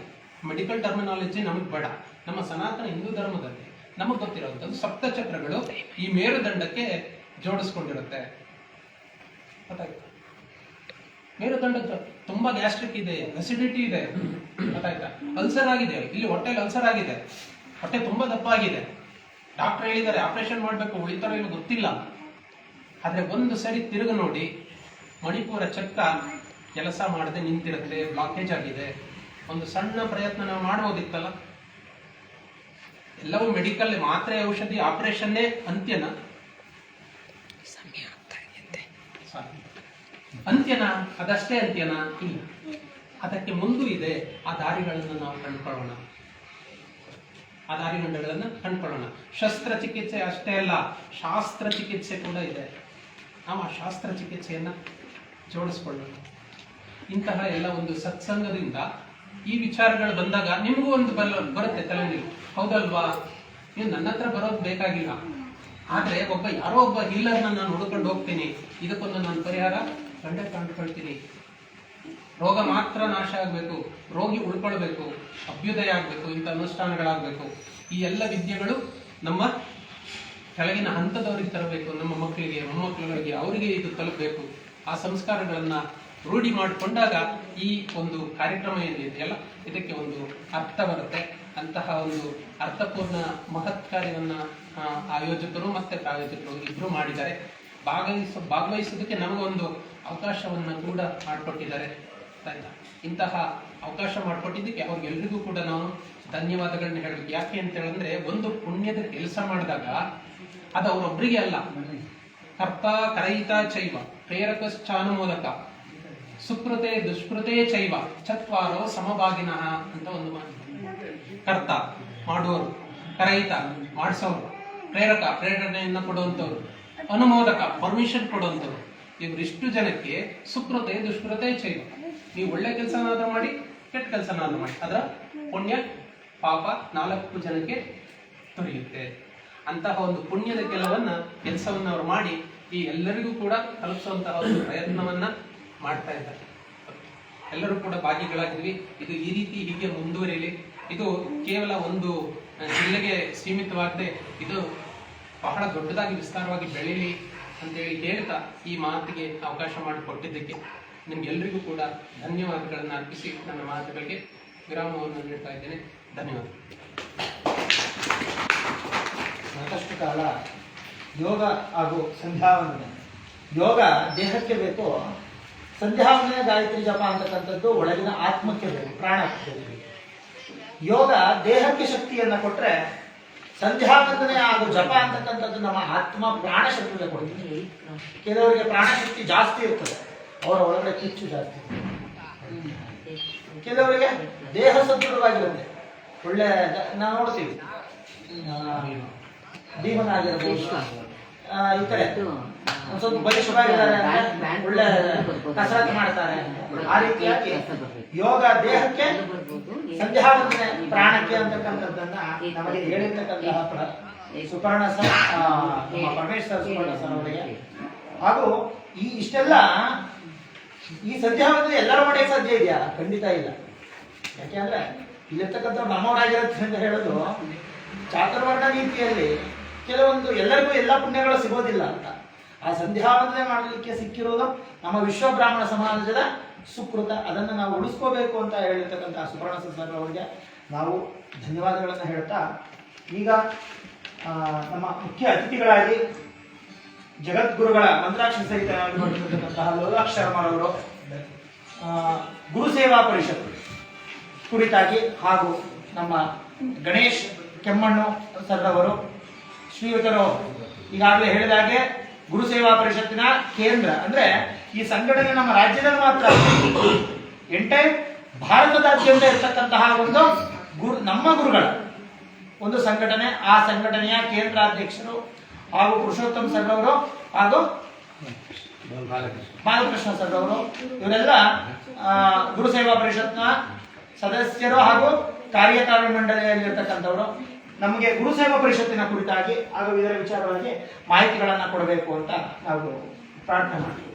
ಮೆಡಿಕಲ್ ಟರ್ಮಿನಾಲಜಿ ನಮಗೆ ಬೇಡ. ನಮ್ಮ ಸನಾತನ ಹಿಂದೂ ಧರ್ಮದಲ್ಲಿ ನಮಗೆ ಗೊತ್ತಿರುವಂತದ್ದು ಸಪ್ತ ಚಕ್ರಗಳು ಈ ಮೇರುದಂಡಕ್ಕೆ ಜೋಡಿಸ್ಕೊಂಡಿರುತ್ತೆ. ಗೊತ್ತಾಯ್ತಾ? ಮೇರುದಂಡ ತುಂಬಾ ಗ್ಯಾಸ್ಟ್ರಿಕ್ ಇದೆ, ಅಸಿಡಿಟಿ ಇದೆ, ಗೊತ್ತಾಯ್ತಾ? ಅಲ್ಸರ್ ಆಗಿದೆ, ಇಲ್ಲಿ ಹೊಟ್ಟೆಲಿ ಅಲ್ಸರ್ ಆಗಿದೆ, ಹೊಟ್ಟೆ ತುಂಬಾ ದಪ್ಪ ಆಗಿದೆ. ಡಾಕ್ಟರ್ ಹೇಳಿದ್ದಾರೆ ಆಪರೇಷನ್ ಮಾಡಬೇಕು, ಉಳಿತಾರೋ ಇಲ್ಲ ಗೊತ್ತಿಲ್ಲ. ಆದ್ರೆ ಒಂದು ಸರಿ ತಿರುಗು ನೋಡಿ, ಮಣಿಪುರ ಚಕ್ರ ಕೆಲಸ ಮಾಡದೆ ನಿಂತಿರುತ್ತೆ, ಬ್ಲಾಕೇಜ್ ಆಗಿದೆ. ಒಂದು ಸಣ್ಣ ಪ್ರಯತ್ನ ನಾವು ಮಾಡ್ಬೋದಿತ್ತಲ್ಲ. ಎಲ್ಲವೂ ಮೆಡಿಕಲ್, ಮಾತ್ರೆ, ಔಷಧಿ, ಆಪರೇಷನ್ನೇ ಅಂತ್ಯನ? ಅಂತ್ಯನ? ಅದಷ್ಟೇ ಅಂತ್ಯನ? ಇಲ್ಲ, ಅದಕ್ಕೆ ಮುಂದೂ ಇದೆ. ಆ ದಾರಿಗಳನ್ನು ನಾವು ಕಂಡುಕೊಳ್ಳೋಣ, ಆ ದಾರಿಗಂಡಗಳನ್ನು ಕಂಡುಕೊಳ್ಳೋಣ. ಶಸ್ತ್ರಚಿಕಿತ್ಸೆ ಅಷ್ಟೇ ಅಲ್ಲ, ಶಾಸ್ತ್ರ ಚಿಕಿತ್ಸೆ ಕೂಡ ಇದೆ. ನಾವು ಆ ಶಾಸ್ತ್ರ ಚಿಕಿತ್ಸೆಯನ್ನ ಜೋಡಿಸ್ಕೊಳ್ಳೋಣ. ಇಂತಹ ಎಲ್ಲ ಒಂದು ಸತ್ಸಂಗದಿಂದ ಈ ವಿಚಾರಗಳು ಬಂದಾಗ ನಿಮಗೂ ಒಂದು ಬರುತ್ತೆ ತಲೆಯಲ್ಲಿ, ಹೌದಲ್ವಾ, ನೀವು ನನ್ನ ಹತ್ರ ಬರೋದು ಬೇಕಾಗಿಲ್ಲ, ಆದ್ರೆ ಯಾರೋ ಒಬ್ಬ ಹೀಲರ್ನ ನಾನು ಹುಡ್ಕೊಂಡು ಹೋಗ್ತೀನಿ, ಇದಕ್ಕೊಂದು ನಾನು ಪರಿಹಾರ ಕಂಡುಕೊಳ್ತೀನಿ. ರೋಗ ಮಾತ್ರ ನಾಶ ಆಗಬೇಕು, ರೋಗಿ ಉಳ್ಕೊಳ್ಬೇಕು, ಅಭ್ಯುದಯ ಆಗಬೇಕು, ಇಂಥ ಅನುಷ್ಠಾನಗಳಾಗಬೇಕು. ಈ ಎಲ್ಲ ವಿದ್ಯೆಗಳು ನಮ್ಮ ಕೆಳಗಿನ ಹಂತದವರಿಗೆ ತರಬೇಕು, ನಮ್ಮ ಮಕ್ಕಳಿಗೆ, ಮೊಮ್ಮಕ್ಕಳುಗಳಿಗೆ, ಅವರಿಗೆ ಇದು ತಲುಪಬೇಕು. ಆ ಸಂಸ್ಕಾರಗಳನ್ನ ರೂಢಿ ಮಾಡಿಕೊಂಡಾಗ ಈ ಒಂದು ಕಾರ್ಯಕ್ರಮ ಏನಿದೆಯಲ್ಲ ಇದಕ್ಕೆ ಒಂದು ಅರ್ಥ ಬರುತ್ತೆ. ಅಂತಹ ಒಂದು ಅರ್ಥಪೂರ್ಣ ಮಹತ್ ಕಾರ್ಯವನ್ನ ಆಯೋಜಕರು ಮತ್ತೆ ಪ್ರಾಯೋಜಕರು ಇಬ್ರು ಮಾಡಿದ್ದಾರೆ. ಭಾಗವಹಿಸೋದಕ್ಕೆ ನಮಗೊಂದು ಅವಕಾಶವನ್ನ ಕೂಡ ಮಾಡಿಕೊಟ್ಟಿದ್ದಾರೆ. ಇಂತಹ ಅವಕಾಶ ಮಾಡಿಕೊಟ್ಟಿದ್ದಕ್ಕೆ ಅವ್ರಿಗೆಲ್ರಿಗೂ ಕೂಡ ನಾವು ಧನ್ಯವಾದಗಳನ್ನ ಹೇಳಬೇಕು. ಯಾಕೆ ಅಂತ ಹೇಳಿದ್ರೆ, ಒಂದು ಪುಣ್ಯದ ಕೆಲಸ ಮಾಡಿದಾಗ ಅದು ಅವರೊಬ್ಬರಿಗೆ ಅಲ್ಲ, ಕರ್ತ ಕರಯಿತ ಚೈವ ಪ್ರೇರಕಶ್ಚಾನುಮೋದಕ ಸುಕೃತೆ ದುಷ್ಕೃತೆ ಚೈವ ಚತ್ವಾರೋ ಸಮಭಾಗಿನಃ ಅಂತ ಒಂದು ಮಾತು. ಕರ್ತ ಮಾಡುವವರು, ಕರಯಿತ ಮಾಡಿಸೋರು, ಪ್ರೇರಕ ಪ್ರೇರಣೆಯನ್ನ ಕೊಡುವಂಥವ್ರು, ಅನುಮೋದಕ ಪರ್ಮಿಷನ್ ಕೊಡುವಂಥವ್ರು. ಇವರಿಷ್ಟು ಜನಕ್ಕೆ ಸುಕೃತೆ ದುಷ್ಕೃತೆ ಚೈವ. ನೀವು ಒಳ್ಳೆ ಕೆಲಸನಾದ್ರೂ ಮಾಡಿ, ಕೆಟ್ಟ ಕೆಲಸನಾದ್ರೂ ಮಾಡಿ, ಅದರ ಪುಣ್ಯ ಪಾಪ 4 ಜನಕ್ಕೆ ದೊರೆಯುತ್ತೆ. ಅಂತಹ ಒಂದು ಪುಣ್ಯದ ಕೆಲಸವನ್ನ ಅವರು ಮಾಡಿ ಈ ಎಲ್ಲರಿಗೂ ಕೂಡ ತಲುಪಿಸುವಂತಹ ಒಂದು ಪ್ರಯತ್ನವನ್ನ ಮಾಡ್ತಾ ಇದ್ದಾರೆ. ಎಲ್ಲರೂ ಕೂಡ ಭಾಗಿಗಳಾಗಿದ್ವಿ. ಇದು ಈ ರೀತಿ ಹೀಗೆ ಮುಂದುವರಿಯಲಿ. ಇದು ಕೇವಲ ಒಂದು ಜಿಲ್ಲೆಗೆ ಸೀಮಿತವಾಗದೆ ಇದು ಬಹಳ ದೊಡ್ಡದಾಗಿ ವಿಸ್ತಾರವಾಗಿ ಬೆಳೀಲಿ ಅಂತೇಳಿ ಹೇಳ್ತಾ ಈ ಮಾತಿಗೆ ಅವಕಾಶ ಮಾಡಿಕೊಟ್ಟಿದ್ದಕ್ಕೆ ನಿಮ್ಗೆಲ್ಲರಿಗೂ ಕೂಡ ಧನ್ಯವಾದಗಳನ್ನು ಅರ್ಪಿಸಿ ನನ್ನ ಮಾತುಗಳಿಗೆ ವಿರಾಮವನ್ನು ನೀಡ್ತಾ ಇದ್ದೇನೆ. ಧನ್ಯವಾದ. ಸಾಕಷ್ಟು ಕಾಲ ಯೋಗ ಹಾಗೂ ಸಂಧ್ಯಾವಂದನೆ. ಯೋಗ ದೇಹಕ್ಕೆ ಬೇಕು, ಸಂಧ್ಯಾವಂದನೆ ಗಾಯತ್ರಿ ಜಪ ಅಂತಕ್ಕಂಥದ್ದು ಒಳಗಿನ ಆತ್ಮಕ್ಕೆ ಬೇಕು, ಪ್ರಾಣಕ್ಕೆ ಬೇಕು. ಯೋಗ ದೇಹಕ್ಕೆ ಶಕ್ತಿಯನ್ನ ಕೊಟ್ರೆ, ಸಂಧ್ಯಾವಂದನೆ ಹಾಗೂ ಜಪ ಅಂತಕ್ಕಂಥದ್ದು ನಮ್ಮ ಆತ್ಮ ಪ್ರಾಣ ಶಕ್ತಿಗೆ ಕೊಡ್ತೀವಿ. ಕೆಲವರಿಗೆ ಪ್ರಾಣಶಕ್ತಿ ಜಾಸ್ತಿ ಇರ್ತದೆ, ಅವರ ಒಳಗಡೆ ಕಿಚ್ಚು ಜಾಸ್ತಿ ಇರ್ತದೆ. ಕೆಲವರಿಗೆ ದೇಹ ಸದೃಢವಾಗಿರುತ್ತೆ, ಒಳ್ಳೆ ನಾವು ನೋಡ್ತೀವಿ ಭೀಮನಾಗಿರ್ಬೋದು, ಈ ಕಡೆ ಒಂದ್ ಸ್ವಲ್ಪ ಬಲಿಷ್ಠವಾಗಿದ್ದಾರೆ, ಒಳ್ಳೆ ಕಸರತ್ತು ಮಾಡ್ತಾರೆ. ಆ ರೀತಿಯಾಗಿ ಯೋಗ ದೇಹಕ್ಕೆ, ಸಂಧ್ಯಾವಂದನೆ ಪ್ರಾಣಕ್ಕೆ ಅಂತಕ್ಕಂಥದ್ದನ್ನ ನಮಗೆ ಹೇಳಿರ್ತಕ್ಕಂತಹ ಸುಪರ್ಣ ಸರ್, ಪರಮೇಶ್ವರ ಸುಪರ್ಣ ಸರ್ ಅವರಿಗೆ. ಹಾಗೂ ಇಷ್ಟೆಲ್ಲ ಈ ಸಂಧ್ಯಾವಂದನೆ ಎಲ್ಲರ ಮಾಡಕ್ಕೆ ಸಾಧ್ಯ ಇದೆಯಾ? ಖಂಡಿತ ಇಲ್ಲ. ಯಾಕೆಂದ್ರೆ ಇಲ್ಲಿರ್ತಕ್ಕಂಥವ್ರು ನಮ್ಮವರಾಗಿರುತ್ತೆ ಅಂತ ಹೇಳೋದು ಚಾತುರ್ವರ್ಣ ನೀತಿಯಲ್ಲಿ ಕೆಲವೊಂದು ಎಲ್ಲರಿಗೂ ಎಲ್ಲ ಪುಣ್ಯಗಳು ಸಿಗೋದಿಲ್ಲ ಅಂತ. ಆ ಸಂಧ್ಯಾವಂದನೆ ಮಾಡಲಿಕ್ಕೆ ಸಿಕ್ಕಿರೋದು ನಮ್ಮ ವಿಶ್ವ ಬ್ರಾಹ್ಮಣ ಸಮಾಜದ ಸುಕೃತ. ಅದನ್ನು ನಾವು ಉಳಿಸ್ಕೋಬೇಕು ಅಂತ ಹೇಳಿರ್ತಕ್ಕಂಥ ಸುಪರ್ಣ ಸರ್ ಅವರಿಗೆ ನಾವು ಧನ್ಯವಾದಗಳನ್ನು ಹೇಳ್ತಾ, ಈಗ ನಮ್ಮ ಮುಖ್ಯ ಅತಿಥಿಗಳಾಗಿ ಜಗದ್ಗುರುಗಳ ಮಂತ್ರಾಕ್ಷರ ಸಹಿತವಾಗಿರ್ತಕ್ಕಂತಹ ಲೋಲಾಕ್ಷ ಶರ್ಮರವರು ಗುರು ಸೇವಾ ಪರಿಷತ್ ಕುರಿತಾಗಿ, ಹಾಗೂ ನಮ್ಮ ಗಣೇಶ್ ಕೆಮ್ಮಣ್ಣು ಸರ್ ಅವರು ಶ್ರೀಯುತರು ಈಗಾಗಲೇ ಹೇಳಿದ ಹಾಗೆ ಗುರು ಸೇವಾ ಪರಿಷತ್ತಿನ ಕೇಂದ್ರ, ಅಂದ್ರೆ ಈ ಸಂಘಟನೆ ನಮ್ಮ ರಾಜ್ಯದಲ್ಲಿ ಮಾತ್ರ ಎಂಟೈರ್ ಭಾರತದಾದ್ಯಂತ ಇರತಕ್ಕಂತಹ ಒಂದು ನಮ್ಮ ಗುರುಗಳ ಒಂದು ಸಂಘಟನೆ. ಆ ಸಂಘಟನೆಯ ಕೇಂದ್ರಾಧ್ಯಕ್ಷರು ಹಾಗೂ ಪುರುಷೋತ್ತಮ್ ಸರ್ ಅವರು ಹಾಗೂ ಬಾಲಕೃಷ್ಣ ಸರ್ ಅವರು, ಇವರೆಲ್ಲ ಗುರು ಸೇವಾ ಪರಿಷತ್ನ ಸದಸ್ಯರು ಹಾಗೂ ಕಾರ್ಯಕಾರಿ ಮಂಡಳಿಯಲ್ಲಿರ್ತಕ್ಕಂಥವರು. ನಮಗೆ ಗುರುಸೇವಾ ಪರಿಷತ್ತಿನ ಕುರಿತಾಗಿ ಹಾಗೂ ಇದರ ವಿಚಾರವಾಗಿ ಮಾಹಿತಿಗಳನ್ನು ಕೊಡಬೇಕು ಅಂತ ನಾವು ಪ್ರಾರ್ಥನೆ ಮಾಡ್ತೀವಿ.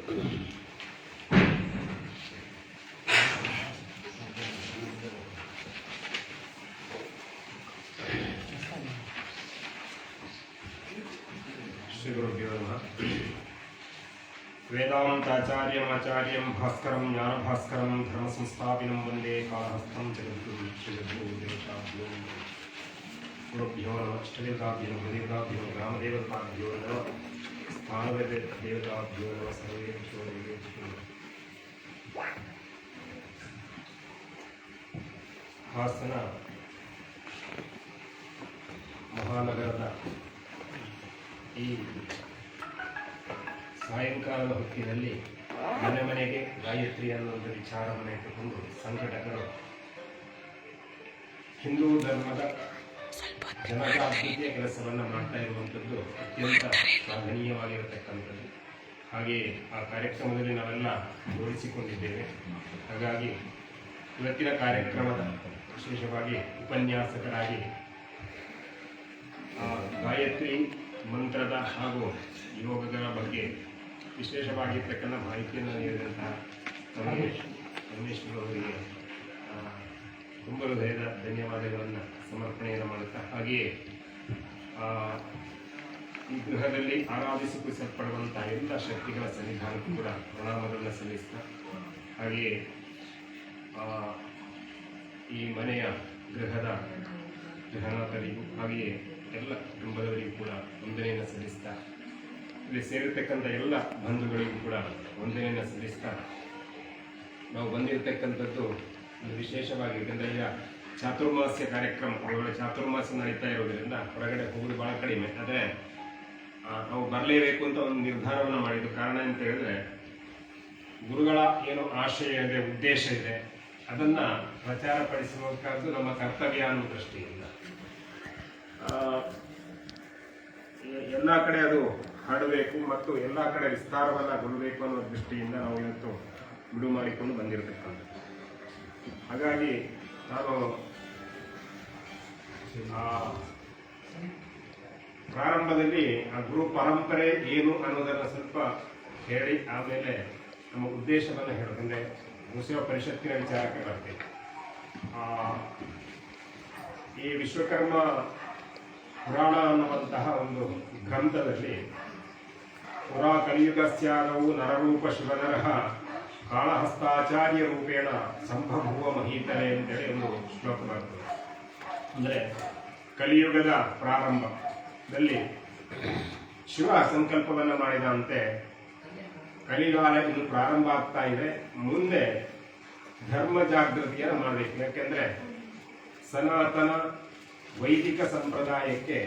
ಶ್ರೀ ಗುರುಭ್ಯೋ ನಮಃ. ವೇದಾಂತಾಚಾರ್ಯಮಾಚಾರ್ಯಂ ಭಾಸ್ಕರಂ ಜ್ಞಾನಭಾಸ್ಕರಂ ಧರ್ಮ ಸಂಸ್ಥಾಪಿನಂ ವಂದೇ ಕಾಳಹಸ್ತಂ ಜಗದ್ಗುರುಂ ಶ್ರೀ ಗುರುದೇವತಾಭ್ಯೋ ಗುರುಭ್ಯೋ ನಮಃ. ಇಷ್ಟದೇವತಾಭ್ಯೋ ಗುರುದೇವತಾಭ್ಯೋ ಗ್ರಾಮದೇವತಾಭ್ಯೋ ನಮಃ. ಸ್ಥಾನದೇವತಾಭ್ಯೋ ನಮಃ. ಸರ್ವೇಭ್ಯೋ ದೇವೇಭ್ಯೋ ನಮಃ. ಹಾಸನ ಮಹಾನಗರದ ಈ ಸಾಯಂಕಾಲದ ಹೊತ್ತಿನಲ್ಲಿ ಮನೆ ಮನೆಗೆ ಗಾಯತ್ರಿ ಅನ್ನುವಂಥ ವಿಚಾರವನ್ನು ಇಟ್ಟುಕೊಂಡು ಸಂಘಟಕರು ಹಿಂದೂ ಧರ್ಮದ ಜನಜಾಗೃತಿಯ ಕೆಲಸವನ್ನು ಮಾಡ್ತಾ ಇರುವಂಥದ್ದು ಅತ್ಯಂತ ಶ್ಲಾಘನೀಯವಾಗಿರತಕ್ಕಂಥದ್ದು. ಹಾಗೆಯೇ ಆ ಕಾರ್ಯಕ್ರಮದಲ್ಲಿ ನಾವೆಲ್ಲ ಜೋಡಿಸಿಕೊಂಡಿದ್ದೇವೆ. ಹಾಗಾಗಿ ಇವತ್ತಿನ ಕಾರ್ಯಕ್ರಮದ ವಿಶೇಷವಾಗಿ ಉಪನ್ಯಾಸಕರಾಗಿ ಗಾಯತ್ರಿ ಮಂತ್ರದ ಹಾಗೂ ಯೋಗಗಳ ಬಗ್ಗೆ ವಿಶೇಷವಾಗಿರ್ತಕ್ಕಂಥ ಮಾಹಿತಿಯನ್ನು ನೀಡಿದಂತಹ ರಮೇಶ್ವರು ಅವರಿಗೆ ತುಂಬ ಹೃದಯದ ಧನ್ಯವಾದಗಳನ್ನು ಸಮರ್ಪಣೆಯನ್ನು ಮಾಡುತ್ತಾ, ಹಾಗೆಯೇ ಈ ಗೃಹದಲ್ಲಿ ಆರಾಧಿಸಿಸಲ್ಪಡುವಂತಹ ಎಲ್ಲ ಶಕ್ತಿಗಳ ಸನ್ನಿಧಾನಕ್ಕೂ ಕೂಡ ಪ್ರಣಾಮಗಳನ್ನು ಸಲ್ಲಿಸ್ತಾ, ಹಾಗೆಯೇ ಈ ಮನೆಯ ಗೃಹದ ಗೃಹನಾಥರಿಗೂ ಹಾಗೆಯೇ ಎಲ್ಲ ಕುಟುಂಬದವರಿಗೂ ಕೂಡ ವಂದನೆಯನ್ನು ಸಲ್ಲಿಸ್ತಾ, ಇಲ್ಲಿ ಸೇರಿರ್ತಕ್ಕಂಥ ಎಲ್ಲ ಬಂಧುಗಳಿಗೂ ಕೂಡ ವಂದನೆಯನ್ನು ಸಲ್ಲಿಸ್ತಾ, ನಾವು ಬಂದಿರತಕ್ಕಂಥದ್ದು ಒಂದು ವಿಶೇಷವಾಗಿ, ಯಾಕಂದರೆ ಈಗ ಚಾತುರ್ಮಾಸ್ಯ ಕಾರ್ಯಕ್ರಮ, ಒಳಗಡೆ ಚಾತುರ್ಮಾಸ್ಯ ನಡೀತಾ ಇರೋದ್ರಿಂದ ಹೊರಗಡೆ ಹೋಗೋದು ಭಾಳ ಕಡಿಮೆ. ಆದರೆ ನಾವು ಬರಲೇಬೇಕು ಅಂತ ಒಂದು ನಿರ್ಧಾರವನ್ನು ಮಾಡಿದ್ದು ಕಾರಣ ಅಂತ ಹೇಳಿದ್ರೆ, ಗುರುಗಳ ಏನು ಆಶಯ ಇದೆ, ಉದ್ದೇಶ ಇದೆ, ಅದನ್ನು ಪ್ರಚಾರಪಡಿಸಬೇಕಾದ್ದು ನಮ್ಮ ಕರ್ತವ್ಯ ಅನ್ನೋ ದೃಷ್ಟಿಯಿಂದ ಎಲ್ಲ ಕಡೆ ಅದು ಹರಡಬೇಕು ಮತ್ತು ಎಲ್ಲ ಕಡೆ ವಿಸ್ತಾರವನ್ನಗೊಳ್ಳಬೇಕು ಅನ್ನೋ ದೃಷ್ಟಿಯಿಂದ ನಾವು ಇವತ್ತು ಬಿಡು ಮಾಡಿಕೊಂಡು ಬಂದಿರತಕ್ಕಂಥದ್ದು. ಹಾಗಾಗಿ ನಾನು ಪ್ರಾರಂಭದಲ್ಲಿ ಆ ಗುರು ಪರಂಪರೆ ಏನು ಅನ್ನೋದನ್ನು ಸ್ವಲ್ಪ ಹೇಳಿ ಆಮೇಲೆ ನಮ್ಮ ಉದ್ದೇಶವನ್ನು ಹೇಳೋದಂದ್ರೆ ಗುರುಸೇವಾ ಪರಿಷತ್ತಿನ ವಿಚಾರಕ್ಕೆ ಬರ್ತೇವೆ. ಈ ವಿಶ್ವಕರ್ಮ ಪುರಾಣ ಅನ್ನುವಂತಹ ಒಂದು ಗ್ರಂಥದಲ್ಲಿ ಪುರಾ ಕಲಿಯುಗಸ್ಯಾದವು ನರರೂಪ ಶಿವನರಹ ಕಾಳಹಸ್ತಾಚಾರ್ಯ ರೂಪೇಣ ಸಂಭಭುವ ಮಹೀತಲೆ ಅಂತೇಳಿ ಒಂದು ಶ್ಲೋಕ ಬರ್ತದೆ. ಅಂದರೆ ಕಲಿಯುಗದ ಪ್ರಾರಂಭದಲ್ಲಿ ಶಿವ ಸಂಕಲ್ಪವನ್ನು ಮಾಡಿದಂತೆ ಕಲಿಗಾಲ ಇನ್ನು ಪ್ರಾರಂಭ ಆಗ್ತಾ ಇದೆ, ಮುಂದೆ ಧರ್ಮ ಜಾಗೃತಿಯನ್ನು ಮಾಡಬೇಕು. ಯಾಕೆಂದ್ರೆ ಸನಾತನ ವೈದಿಕ ಸಂಪ್ರದಾಯಕ್ಕೆ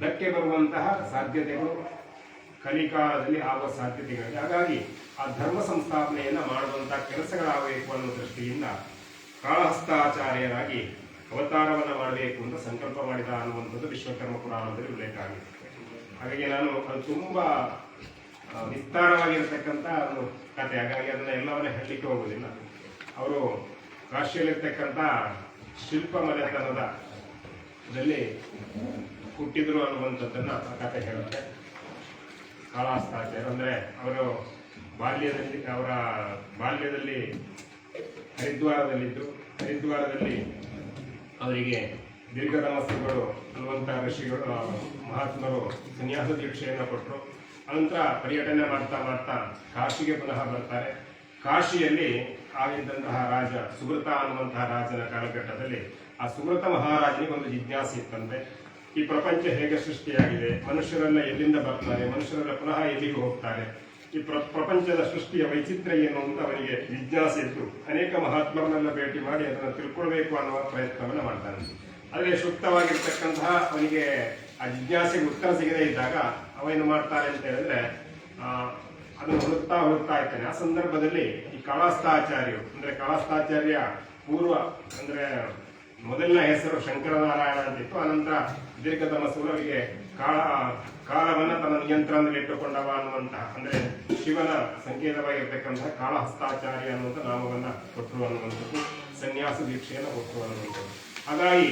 ಧಕ್ಕೆ ಬರುವಂತಹ ಸಾಧ್ಯತೆಗಳು ಕಲಿಕಾಲದಲ್ಲಿ ಆಗುವ ಸಾಧ್ಯತೆಗಳಿವೆ. ಹಾಗಾಗಿ ಆ ಧರ್ಮ ಸಂಸ್ಥಾಪನೆಯನ್ನು ಮಾಡುವಂತಹ ಕೆಲಸಗಳಾಗಬೇಕು ಅನ್ನೋ ದೃಷ್ಟಿಯಿಂದ ಕಾಳಹಸ್ತಾಚಾರ್ಯರಾಗಿ ಅವತಾರವನ್ನು ಮಾಡಬೇಕು ಅಂತ ಸಂಕಲ್ಪ ಮಾಡಿದ ಅನ್ನುವಂಥದ್ದು ವಿಶ್ವಕರ್ಮ ಪುರಾಣದಲ್ಲಿ ಉಲ್ಲೇಖ ಆಗಿದೆ. ಹಾಗಾಗಿ ನಾನು ಅದು ತುಂಬ ವಿಸ್ತಾರವಾಗಿರತಕ್ಕಂಥ ಒಂದು ಕಥೆ, ಹಾಗಾಗಿ ಅದನ್ನ ಎಲ್ಲವನ್ನೇ ಹೇಳಲಿಕ್ಕೆ ಹೋಗುವುದಿಲ್ಲ. ಅವರು ಕಾಶಿಯಲ್ಲಿರ್ತಕ್ಕಂಥ ಶಿಲ್ಪ ಮನೆತನದಲ್ಲಿ ಹುಟ್ಟಿದ್ರು ಅನ್ನುವಂಥದ್ದನ್ನು ಆ ಕಥೆ ಹೇಳುತ್ತೆ. ಕಾಳಹಸ್ತಾಚಾರ್ಯ ಅಂದರೆ ಅವರು ಅವರ ಬಾಲ್ಯದಲ್ಲಿ ಹರಿದ್ವಾರದಲ್ಲಿದ್ದು, ಹರಿದ್ವಾರದಲ್ಲಿ ಅವರಿಗೆ ದೀರ್ಘತಮಸ್ಸುಗಳು ಅನ್ನುವಂಥ ಋಷಿಗಳು ಮಹಾತ್ಮರು ಸನ್ಯಾಸ ದೀಕ್ಷೆಯನ್ನು ಕೊಟ್ಟರು. ಅನಂತರ ಪರ್ಯಟನೆ ಮಾಡ್ತಾ ಮಾಡ್ತಾ ಕಾಶಿಗೆ ಪುನಃ ಬರ್ತಾರೆ. ಕಾಶಿಯಲ್ಲಿ ಆಗಿದ್ದಂತಹ ರಾಜ ಸುಬ್ರತ ಅನ್ನುವಂತಹ ರಾಜನ ಕಾಲಘಟ್ಟದಲ್ಲಿ ಆ ಸುಬ್ರತ ಮಹಾರಾಜನಿಗೆ ಒಂದು ಜಿಜ್ಞಾಸೆ ಇತ್ತಂತೆ. ಈ ಪ್ರಪಂಚ ಹೇಗೆ ಸೃಷ್ಟಿಯಾಗಿದೆ, ಮನುಷ್ಯರೆಲ್ಲ ಎಲ್ಲಿಂದ ಬರ್ತಾರೆ, ಮನುಷ್ಯರೆಲ್ಲ ಪುನಃ ಎಲ್ಲಿಗೆ ಹೋಗ್ತಾರೆ, ಈ ಪ್ರಪಂಚದ ಸೃಷ್ಟಿಯ ವೈಚಿತ್ರ್ಯ ಏನು ಅಂತ ಅವನಿಗೆ ಜಿಜ್ಞಾಸೆ ಇತ್ತು. ಅನೇಕ ಮಹಾತ್ಮರನ್ನೆಲ್ಲ ಭೇಟಿ ಮಾಡಿ ಅದನ್ನು ತಿಳ್ಕೊಳ್ಬೇಕು ಅನ್ನುವ ಪ್ರಯತ್ನವನ್ನು ಮಾಡ್ತಾನೆ. ಆದರೆ ಸೂಕ್ತವಾಗಿರ್ತಕ್ಕಂತಹ ಅವನಿಗೆ ಆ ಜಿಜ್ಞಾಸೆಗೆ ಉತ್ತರ ಸಿಗದೇ ಇದ್ದಾಗ ಅವೇನು ಮಾಡ್ತಾರೆ ಅಂತ ಹೇಳಿದ್ರೆ ಅದನ್ನು ಹುಡುಕ್ತಾ ಇರ್ತಾನೆ. ಆ ಸಂದರ್ಭದಲ್ಲಿ ಈ ಕಾಳಹಸ್ತಾಚಾರ್ಯರು ಅಂದ್ರೆ ಕಾಳಹಸ್ತಾಚಾರ್ಯ ಪೂರ್ವ ಅಂದ್ರೆ ಮೊದಲನೇ ಹೆಸರು ಶಂಕರನಾರಾಯಣ ಅಂತಿತ್ತು. ಅನಂತರ ದೀರ್ಘತಮಸ್ಸುಗಳಿಗೆ ಕಾಲವನ್ನ ತನ್ನ ನಿಯಂತ್ರಣದಲ್ಲಿ ಇಟ್ಟುಕೊಂಡವ ಅನ್ನುವಂತಹ ಅಂದ್ರೆ ಶಿವನ ಸಂಕೇತವಾಗಿರ್ತಕ್ಕಂತಹ ಕಾಳಹಸ್ತಾಚಾರ್ಯ ಅನ್ನುವಂಥ ನಾಮವನ್ನ ಕೊಟ್ಟರು ಅನ್ನುವಂಥದ್ದು, ಸನ್ಯಾಸ ದೀಕ್ಷೆಯನ್ನು ಕೊಟ್ಟರು ಅನ್ನುವಂಥದ್ದು. ಹಾಗಾಗಿ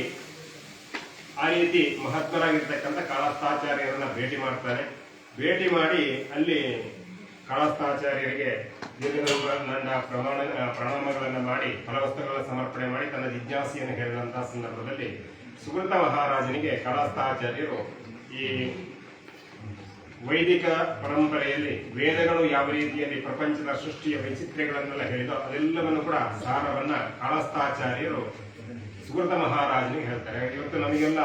ಆ ರೀತಿ ಮಹತ್ವರಾಗಿರ್ತಕ್ಕಂಥ ಕಾಳಸ್ಥಾಚಾರ್ಯರನ್ನ ಭೇಟಿ ಮಾಡ್ತಾನೆ. ಭೇಟಿ ಮಾಡಿ ಅಲ್ಲಿ ಕಾಳಸ್ಥಾಚಾರ್ಯರಿಗೆ ದೀರ್ಘದಂಡ ಪ್ರಣಾಮಗಳನ್ನು ಮಾಡಿ ಫಲವಸ್ತುಗಳನ್ನು ಸಮರ್ಪಣೆ ಮಾಡಿ ತನ್ನ ಜಿಜ್ಞಾಸೆಯನ್ನು ಹೇಳಿದಂತಹ ಸಂದರ್ಭದಲ್ಲಿ ಸುಗತ ಮಹಾರಾಜನಿಗೆ ಕಾಳಸ್ಥಾಚಾರ್ಯರು ಈ ವೈದಿಕ ಪರಂಪರೆಯಲ್ಲಿ ವೇದಗಳು ಯಾವ ರೀತಿಯಲ್ಲಿ ಪ್ರಪಂಚದ ಸೃಷ್ಟಿಯ ವೈಚಿತ್ರ್ಯಗಳನ್ನೆಲ್ಲ ಹೇಳಿದೋ ಅದೆಲ್ಲವನ್ನು ಕೂಡ ಸಾರವನ್ನ ಕಾಳಸ್ಥಾಚಾರ್ಯರು ಸುಗತ ಮಹಾರಾಜನಿಗೆ ಹೇಳ್ತಾರೆ. ಇವತ್ತು ನಮಗೆಲ್ಲ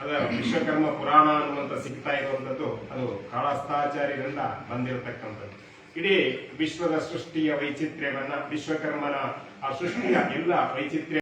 ಅದರ ವಿಶ್ವಕರ್ಮ ಪುರಾಣ ಅನ್ನುವಂತ ಸಿಗ್ತಾ ಇರುವಂತದ್ದು ಅದು ಕಾಳಸ್ಥಾಚಾರ್ಯರಿಂದ ಬಂದಿರತಕ್ಕಂಥದ್ದು. ಇಡೀ ವಿಶ್ವದ ಸೃಷ್ಟಿಯ ವೈಚಿತ್ರ್ಯವನ್ನ ವಿಶ್ವಕರ್ಮನ ಆ ಸೃಷ್ಟಿಯ ಎಲ್ಲ ವೈಚಿತ್ರ್ಯ